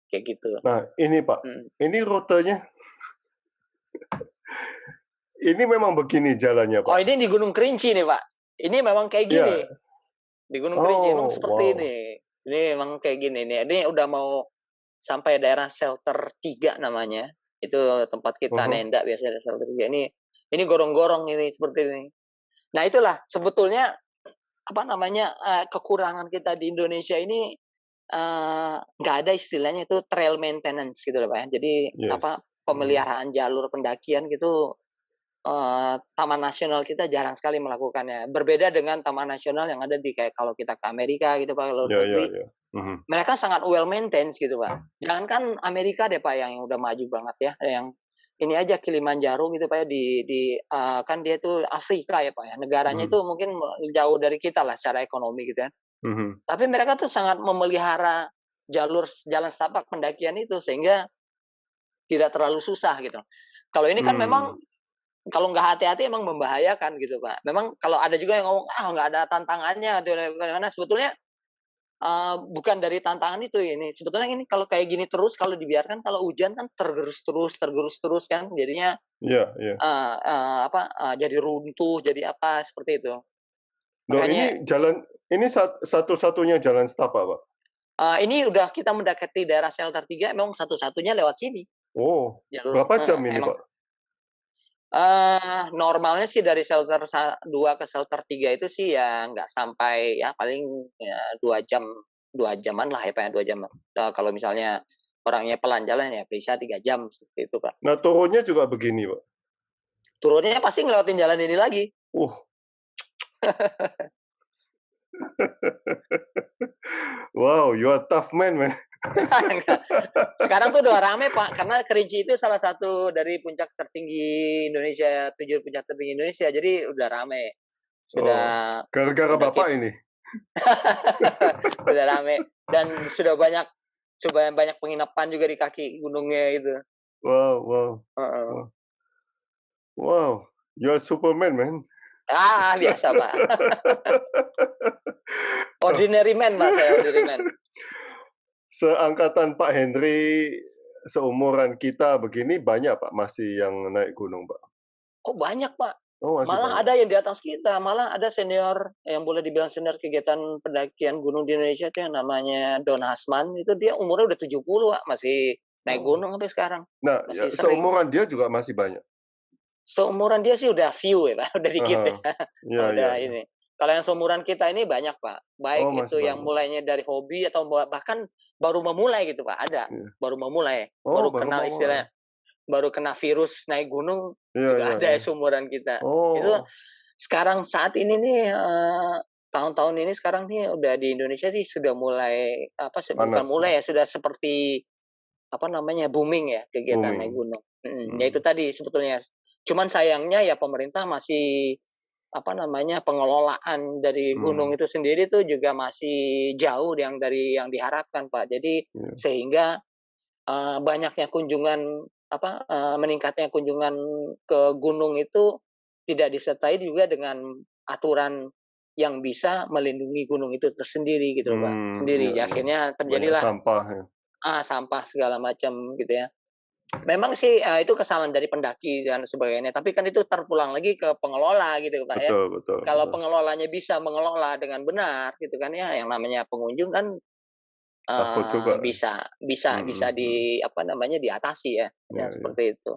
kayak gitu. Nah, ini Pak, Mhm. ini rutenya ini memang begini jalannya, Oh Pak? ini di Gunung Kerinci nih, Pak. Ini memang kayak gini. Iya. Di Gunung Kerinci emang Oh, seperti wow. ini. Ini emang kayak gini nih. Ini udah mau sampai daerah shelter 3 namanya. Itu tempat Ah kita hah. nenda biasanya shelter 3. Ini gorong-gorong ini seperti ini. Nah, itulah sebetulnya apa namanya kekurangan kita di Indonesia ini nggak ada istilahnya itu trail maintenance gitu loh Pak. Ya. Jadi apa Yes. Mhm. pemeliharaan jalur pendakian gitu Taman nasional kita jarang sekali melakukannya. Berbeda dengan taman nasional yang ada di kayak kalau kita ke Amerika gitu Pak, ke luar Ya, ya, negeri, ya. Mhm. mereka sangat well maintained gitu Pak. Jangankan Amerika deh Pak yang udah maju banget ya, yang ini aja Kilimanjaro gitu Pak ya kan dia itu Afrika ya Pak ya, negaranya itu Mhm. mungkin jauh dari kita lah secara ekonomi gitu ya. Mhm. Tapi mereka tuh sangat memelihara jalan setapak pendakian itu sehingga tidak terlalu susah gitu. Kalau ini kan Mmm. memang kalau nggak hati-hati emang membahayakan gitu, Pak. Memang kalau ada juga yang ngomong, "Ah, nggak ada tantangannya," atau bagaimana, sebetulnya, bukan dari tantangan itu ini, sebetulnya ini kalau kayak gini terus, kalau dibiarkan kalau hujan kan tergerus terus kan, jadinya, Iya, iya. jadi runtuh, jadi apa, seperti itu. Loh, Makanya, ini satu-satunya jalan setapak, Pak? ini udah kita mendekati daerah shelter 3 memang satu-satunya lewat sini, Oh, jalur berapa jam ini, emang Pak? Normalnya sih dari shelter 2 ke shelter 3 itu sih ya nggak sampai ya paling ya 2 jam, 2 jaman lah ya, Pak, ya, 2 jam. Kalau misalnya orangnya pelan jalan ya bisa 3 jam seperti itu, Pak. Nah, turunnya juga begini, Pak? Turunnya pasti ngelewatin jalan ini lagi. Uh, wow, you are tough man, man. Sekarang tuh udah rame, Pak, karena Kerinci itu salah satu dari puncak tertinggi Indonesia, 7 puncak tertinggi Indonesia, jadi udah rame. Oh, Sudah gara-gara udah Bapak ini? Udah rame dan sudah banyak penginapan juga di kaki gunungnya itu. Wow, wow, Heeh. wow, wow, you are Superman, man. Biasa, Pak. Ordinary man, Pak, saya ordinary man. Seangkatan Pak Henry, seumuran kita begini banyak, Pak, masih yang naik gunung, Pak? Oh, banyak, Pak. Oh, masih Malah banyak? ada yang di atas kita, malah ada senior yang boleh dibilang senior kegiatan pendakian gunung di Indonesia itu yang namanya Don Hasman, itu dia umurnya udah 70, Pak, masih naik Oh. gunung sampai sekarang, Nah, ya, masih sering. seumuran dia juga masih banyak? Seumuran dia sih udah few ya, Pak, udah dikit ya, Ah, iya, iya, udah iya. ini. Kalau yang seumuran kita ini banyak, Pak. Baik Oh, masih itu yang banyak. mulainya dari hobi atau bahkan baru memulai gitu, Pak, ada. Iya. Baru memulai, Oh, baru baru kenal mau mulai? istilahnya, baru kena virus naik gunung Iya, juga iya, ada iya. ya seumuran kita. Itu Oh, sekarang saat ini nih, tahun-tahun ini sekarang nih udah di Indonesia sih sudah mulai, bukan panas ya, mulai ya, sudah seperti apa namanya, booming ya kegiatan naik booming. gunung. Ya itu Mhm. tadi sebetulnya. Cuman sayangnya ya pemerintah masih apa namanya, pengelolaan dari gunung itu sendiri tuh juga masih jauh dari yang diharapkan, Pak. Jadi Iya. sehingga, banyaknya kunjungan meningkatnya kunjungan ke gunung itu tidak disertai juga dengan aturan yang bisa melindungi gunung itu tersendiri gitu loh, Pak, sendiri. Iya iya. Akhirnya Banyak terjadilah, sampah ya. sampah segala macam gitu ya. Memang sih, itu kesalahan dari pendaki dan sebagainya, tapi kan itu terpulang lagi ke pengelola gitu, Pak, ya. Betul betul Kalau betul. pengelolanya bisa mengelola dengan benar gitu kan ya, yang namanya pengunjung kan, Takut juga. bisa bisa Mhm bisa mhm. diatasi ya, Iya yang iya. seperti itu.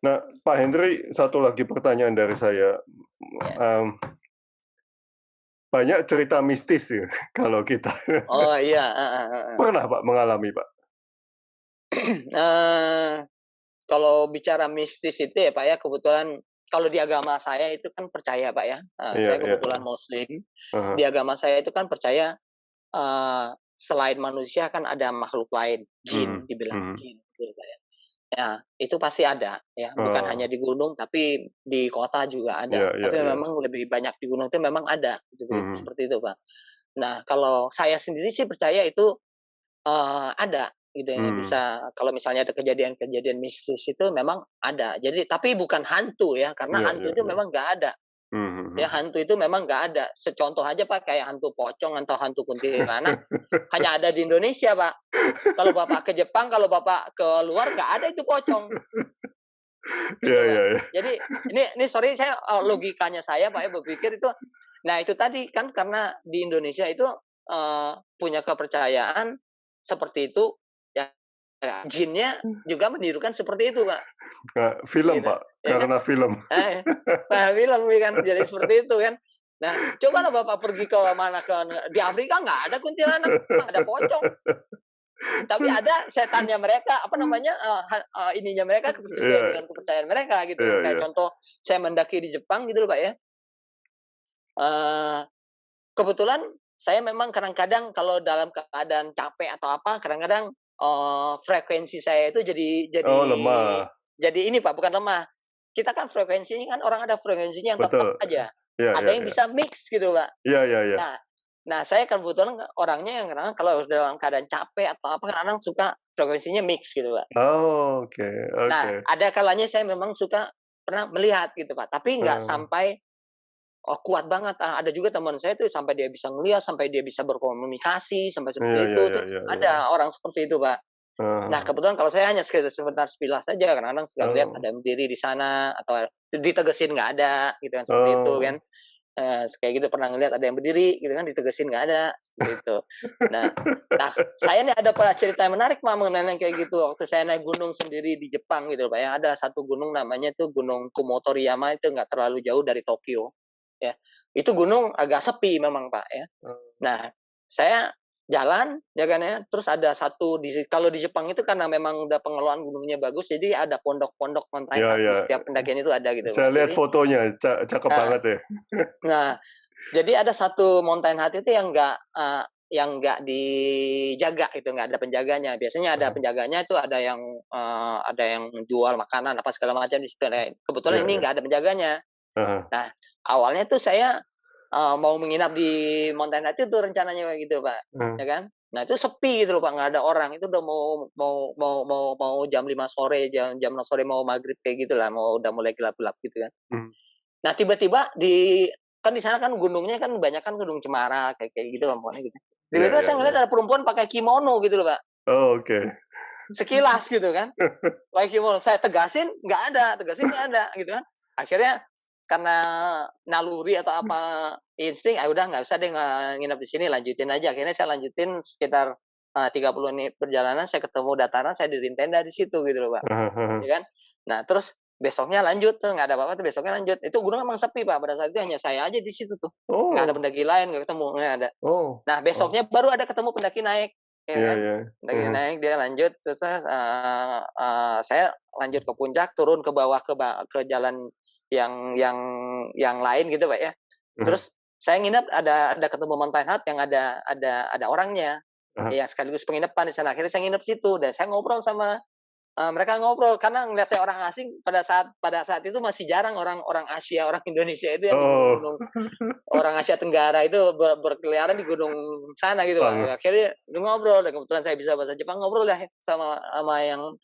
Nah, Pak Hendry, satu lagi pertanyaan dari saya. Ya. Banyak cerita mistis ya kalau kita. Oh iya, heeh heeh. Pernah Pak mengalami Pak? Eee, Kalau bicara mistis itu ya, Pak, ya, kebetulan kalau di agama saya itu kan percaya, Pak, ya, Iya saya iya. kebetulan muslim. Heeh. Di agama saya itu kan percaya, selain manusia kan ada makhluk lain, jin, Mhm dibilang mhm. jin, gitu, Pak, ya. Ya, itu pasti ada, ya, bukan hanya Oh, di gunung, tapi di kota juga iya ada. iya Tapi iya. memang lebih banyak di gunung itu memang ada, gitu, Mhm. seperti itu, Pak. Nah, kalau saya sendiri sih percaya itu, ada gitu ya, Mmm. bisa kalau misalnya ada kejadian-kejadian mistis itu memang ada. Jadi tapi bukan hantu ya, karena Iya iya hantu itu iya. memang nggak ada. Mhm Ya, mhm. hantu itu memang nggak ada. Secontoh aja, Pak, kayak hantu pocong atau hantu kuntilanak, hanya ada di Indonesia, Pak. Kalau Bapak ke Jepang, kalau Bapak ke luar, nggak ada itu pocong, Iya gitu, iya Pak. iya. Jadi ini sorry saya, logikanya saya, Pak, ya, berpikir itu nah itu tadi kan karena di Indonesia itu, punya kepercayaan seperti itu, ya ya jinnya juga menirukan seperti itu, Pak, Film gitu, Pak, ya kan? karena film. Eh, nah film ya kan, jadi seperti itu kan. Nah, cobalah Bapak pergi ke mana, di Afrika nggak ada kuntilanak, nggak ada pocong. Tapi ada setannya mereka, apa namanya, ininya mereka sesuai Iya dengan kepercayaan mereka gitu iya kan. Kayak iya. contoh saya mendaki di Jepang gitu loh, Pak, ya. Eee, Kebetulan saya memang kadang-kadang kalau dalam keadaan capek atau apa, kadang-kadang, frekuensi saya itu Oh, lemah. jadi ini, Pak, bukan lemah. Kita kan frekuensinya kan orang ada frekuensinya yang tetap Betul. aja. Iya Ada iya yang iya. bisa mix gitu, Pak. Iya iya iya. Nah nah saya kebetulan orangnya yang kadang kalau dalam keadaan capek atau apa, kadang-kadang suka frekuensinya mix gitu, Pak. Oh, oke Nah, oke. ada kalanya saya memang suka pernah melihat gitu, Pak, tapi nggak Eee, sampai, kuat banget. Ada juga teman saya tuh sampai dia bisa ngelihat, sampai dia bisa berkomunikasi, sampai iya seperti iya itu, iya tuh iya iya. ada orang seperti itu, Pak. Nah, Heeh. kebetulan kalau saya hanya sebentar sekilas saja, kadang-kadang suka ngelihat Oh ada yang berdiri di sana atau ditegesin nggak ada, gitu kan, seperti itu kan. oh. Kayak gitu pernah ngelihat ada yang berdiri gitu kan, ditegesin nggak ada, seperti itu. Nah nah, saya nih ada cerita yang menarik, Pak, mengenai yang kayak gitu. Waktu saya naik gunung sendiri di Jepang gitu, Pak, ya. Ada satu gunung namanya tuh Gunung Kumotoriyama, itu nggak terlalu jauh dari Tokyo, ya. Itu gunung agak sepi memang, Pak, ya. Nah, saya jalan, ya kan ya, terus ada satu kalau di Jepang itu karena memang udah pengelolaan gunungnya bagus, jadi ada pondok-pondok mountain Iya hut iya. di setiap pendakian itu ada gitu, Saya Pak. lihat Jadi fotonya, cakep heeh, banget ya. nah, jadi ada satu mountain hut itu yang nggak dijaga itu, nggak ada penjaganya. Biasanya ada Heeh. penjaganya itu ada yang jual makanan apa segala macam di situ. Nah, kebetulan Iya ini iya. nggak ada penjaganya. Heeh. Nah, awalnya tuh saya, mau menginap di mountain hut itu rencananya kayak gitu, Pak, Heeh. ya kan. Nah, itu sepi gitu loh, Pak, nggak ada orang. Itu udah mau jam 5 sore, jam jam 6 sore mau maghrib kayak gitulah, udah mulai gelap-gelap gitu kan. Mmm. Nah, tiba-tiba kan di sana kan gunungnya kan banyak kan gunung cemara kayak kayak gitu lah pokoknya gitu. Iya Tiba-tiba iya saya iya. ngelihat ada perempuan pakai kimono gitu loh, Pak. Oh, oke. Sekilas gitu kan, pakai kimono. Saya tegasin nggak ada gitu kan. Akhirnya karena naluri atau apa insting, ah udah nggak usah deh nginep di sini, lanjutin aja. Akhirnya saya lanjutin sekitar, 30 menit perjalanan, saya ketemu dataran, saya diriin tenda di situ gitu loh, Pak. Heeh heeh. Ya kan. Nah, terus besoknya lanjut tuh, nggak ada apa-apa tuh, besoknya lanjut. Itu gunung emang sepi, Pak, pada saat itu hanya saya aja di situ tuh. Nggak ada Oh pendaki lain, nggak ketemu, nggak ada. oh Nah, oh. besoknya baru ada ketemu pendaki naik, ya Iya kan. iya. Pendaki Mhm. naik, dia lanjut, terus, saya lanjut ke puncak, turun ke bawah ke jalan yang yang lain gitu, Pak, ya. Mhm. Terus saya nginep ada ketemu mountain hut yang ada orangnya, Heeh. yang sekaligus penginapan di sana. Akhirnya saya nginep situ dan saya ngobrol sama mereka ngobrol karena ngelihat saya orang asing pada saat itu masih jarang orang Asia, orang Indonesia itu yang di Oh. gunung-gunung orang Asia Tenggara itu berkeliaran di gunung sana gitu, Pak. Akhirnya ngobrol dan kebetulan saya bisa bahasa Jepang, ngobrol dah sama yang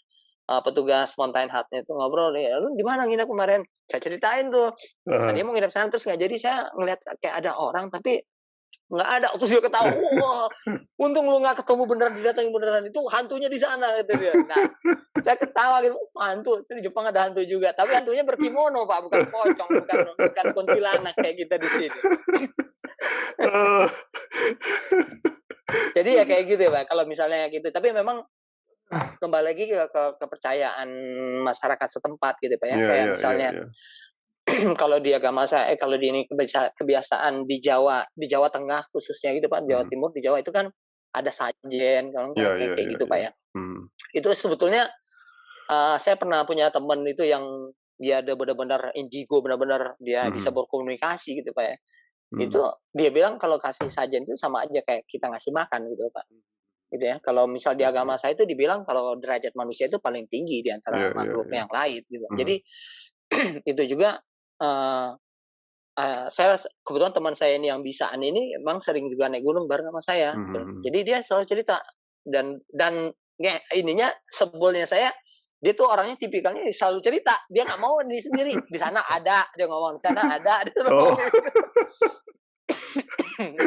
petugas Mountain Hut-nya itu ngobrol, "Ya, lu di mana nginep kemarin?" Saya ceritain tuh. Tadinya mau nginep sana terus nggak jadi, saya ngelihat kayak ada orang tapi nggak ada, terus dia ketawa, "Wah, untung lu nggak ketemu beneran, didatengin beneran, itu hantunya di sana," kata dia. Nah, saya ketawa gitu, hantu, itu di Jepang ada hantu juga, tapi hantunya berkimono, Pak, bukan pocong, bukan kuntilanak kayak kita di sini. Oh. Jadi ya kayak gitu ya, Pak, kalau misalnya gitu. Tapi memang kembali lagi ke kepercayaan masyarakat setempat gitu, Pak, ya. Kayak misalnya kalau di agama saya kalau di ini kebiasaan di Jawa Tengah khususnya gitu, Pak, Jawa Timur, di Jawa itu kan ada sajen, kayak gitu, Pak, ya. Itu sebetulnya saya pernah punya teman itu yang dia ada benar-benar indigo, benar-benar dia bisa berkomunikasi gitu, Pak, ya. Itu dia bilang kalau kasih sajen itu sama aja kayak kita ngasih makan gitu, Pak. Gitu ya. Kalau misal di agama saya itu dibilang kalau derajat manusia itu paling tinggi di antara makhluk yang lain gitu. Jadi itu juga saya kebetulan teman saya ini yang bisaan ini memang sering juga naik gunung bareng sama saya. Jadi dia selalu cerita dan ininya sebelnya saya dia tuh orangnya tipikalnya selalu cerita. Dia nggak mau di sendiri. Di sana ada, dia ngomong di sana ada.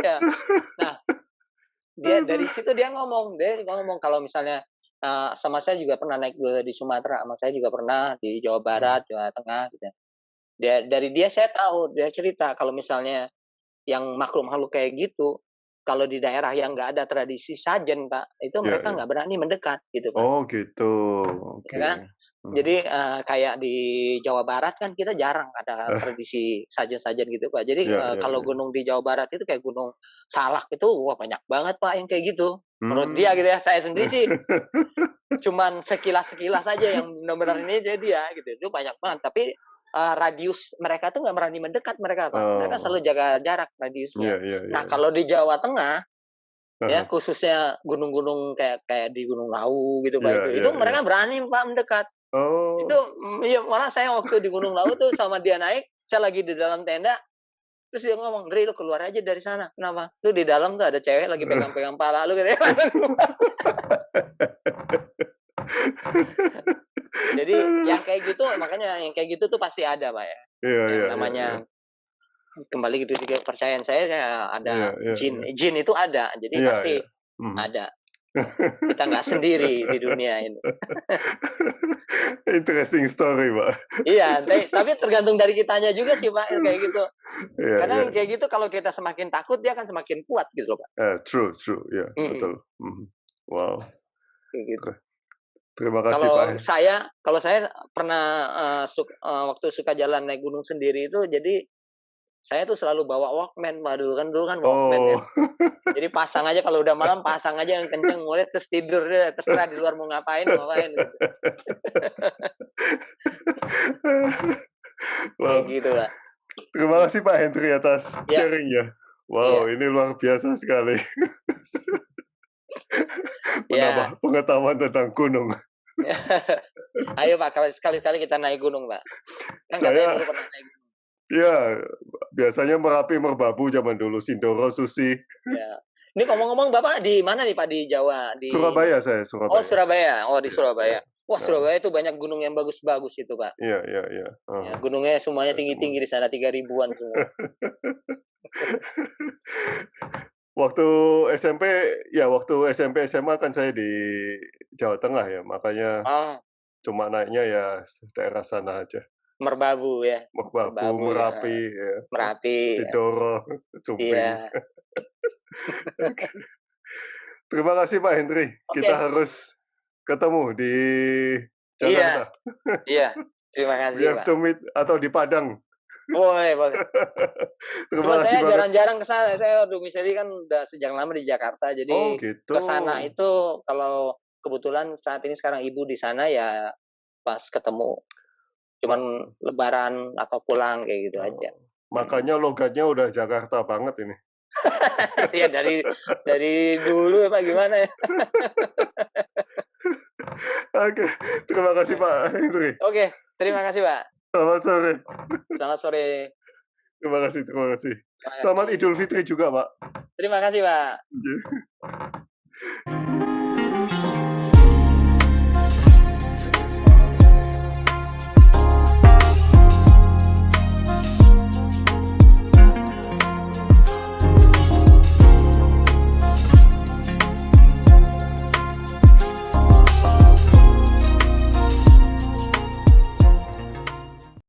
Ya. Nah, dia dari situ dia ngomong kalau misalnya sama saya juga pernah naik di Sumatera, sama saya juga pernah di Jawa Barat, Jawa Tengah gitu. Dari dia saya tahu, dia cerita kalau misalnya yang makhluk-makhluk kayak gitu, kalau di daerah yang nggak ada tradisi sajen, Pak, itu mereka nggak berani mendekat gitu, Pak. Oh gitu, oke. Ya kan? Jadi kayak di Jawa Barat kan kita jarang ada tradisi sajen-sajen gitu, Pak. Jadi kalau gunung di Jawa Barat itu kayak Gunung Salak itu, wah banyak banget, Pak, yang kayak gitu. Menurut dia gitu ya. Saya sendiri sih cuman sekilas-sekilas aja yang benar-benar ini dia gitu. Itu banyak banget. Tapi radius mereka tuh nggak berani mendekat mereka, Pak. Mereka selalu jaga jarak radiusnya. Nah, kalau di Jawa Tengah ya khususnya gunung-gunung kayak di Gunung Lawu gitu, Pak, itu mereka berani, Pak, mendekat. Itu ya malah saya waktu di Gunung Lawu tuh sama dia naik, saya lagi di dalam tenda, terus dia ngomong, "Dri, lu keluar aja dari sana." "Kenapa?" "Tuh di dalam tuh ada cewek lagi pegang-pegang pala lu," katanya. Jadi yang kayak gitu, makanya yang kayak gitu tuh pasti ada, Pak, ya. Yang namanya kembali gitu ke kepercayaan saya ada jin itu ada, jadi pasti ada. Kita nggak sendiri di dunia ini. Interesting story, Pak. Iya, tapi tergantung dari kitanya juga sih, Pak, kayak gitu. Karena kayak gitu kalau kita semakin takut dia akan semakin kuat gitu, Pak. True, ya, betul. Wow. Kayak gitu. Terima kasih, Pak. Kalau saya pernah waktu suka jalan naik gunung sendiri itu, jadi saya tuh selalu bawa Walkman, Pak, dulu kan Walkman ya. Jadi pasang aja kalau udah malam, pasang aja yang kenceng, mulai terus tidur deh, terserah di luar mau ngapain gitu. Kayak gitu, Pak. Terima kasih, Pak Hendri, atas sharing-nya. Wow, ini luar biasa sekali. Menambah pengetahuan tentang gunung. Ayo, Pak, kalau sekali-kali kita naik gunung, Pak. Kan katanya dulu pernah naik gunung. Ya, biasanya Merapi, Merbabu zaman dulu, Sindoro, Susi. Ya. Ini ngomong-ngomong, Bapak di mana nih, Pak, di Jawa? Surabaya saya, Surabaya. Oh, Surabaya. Oh, di Surabaya. Wah, Surabaya itu banyak gunung yang bagus-bagus itu, Pak. Iya. Ya, gunungnya semuanya tinggi-tinggi di sana, 3.000-an semua. Waktu SMP SMA kan saya di Jawa Tengah ya, makanya cuma naiknya ya daerah sana aja. Merbabu ya. Merbabu, Merapi, ya. Merapi. Sidoro, Sumbing. Iya. Terima kasih, Pak Hendri. Kita harus ketemu di Jakarta. Iya. Terima kasih, We have to meet atau di Padang. Boleh. Terima kasih, saya jarang-jarang ke sana. Saya domisili kan udah sejak lama di Jakarta. Jadi gitu. ke sana itu kalau kebetulan saat ini sekarang ibu di sana ya pas ketemu. Cuman lebaran atau pulang kayak gitu aja. Makanya logatnya udah Jakarta banget ini. Ya dari dulu ya, Pak, gimana ya? Oke, terima kasih Pak Henry. Oke, terima kasih, Pak. Selamat sore. Selamat sore. Terima kasih, terima kasih. Terima Selamat kasih. Idul Fitri juga, Pak. Terima kasih, Pak. Oke.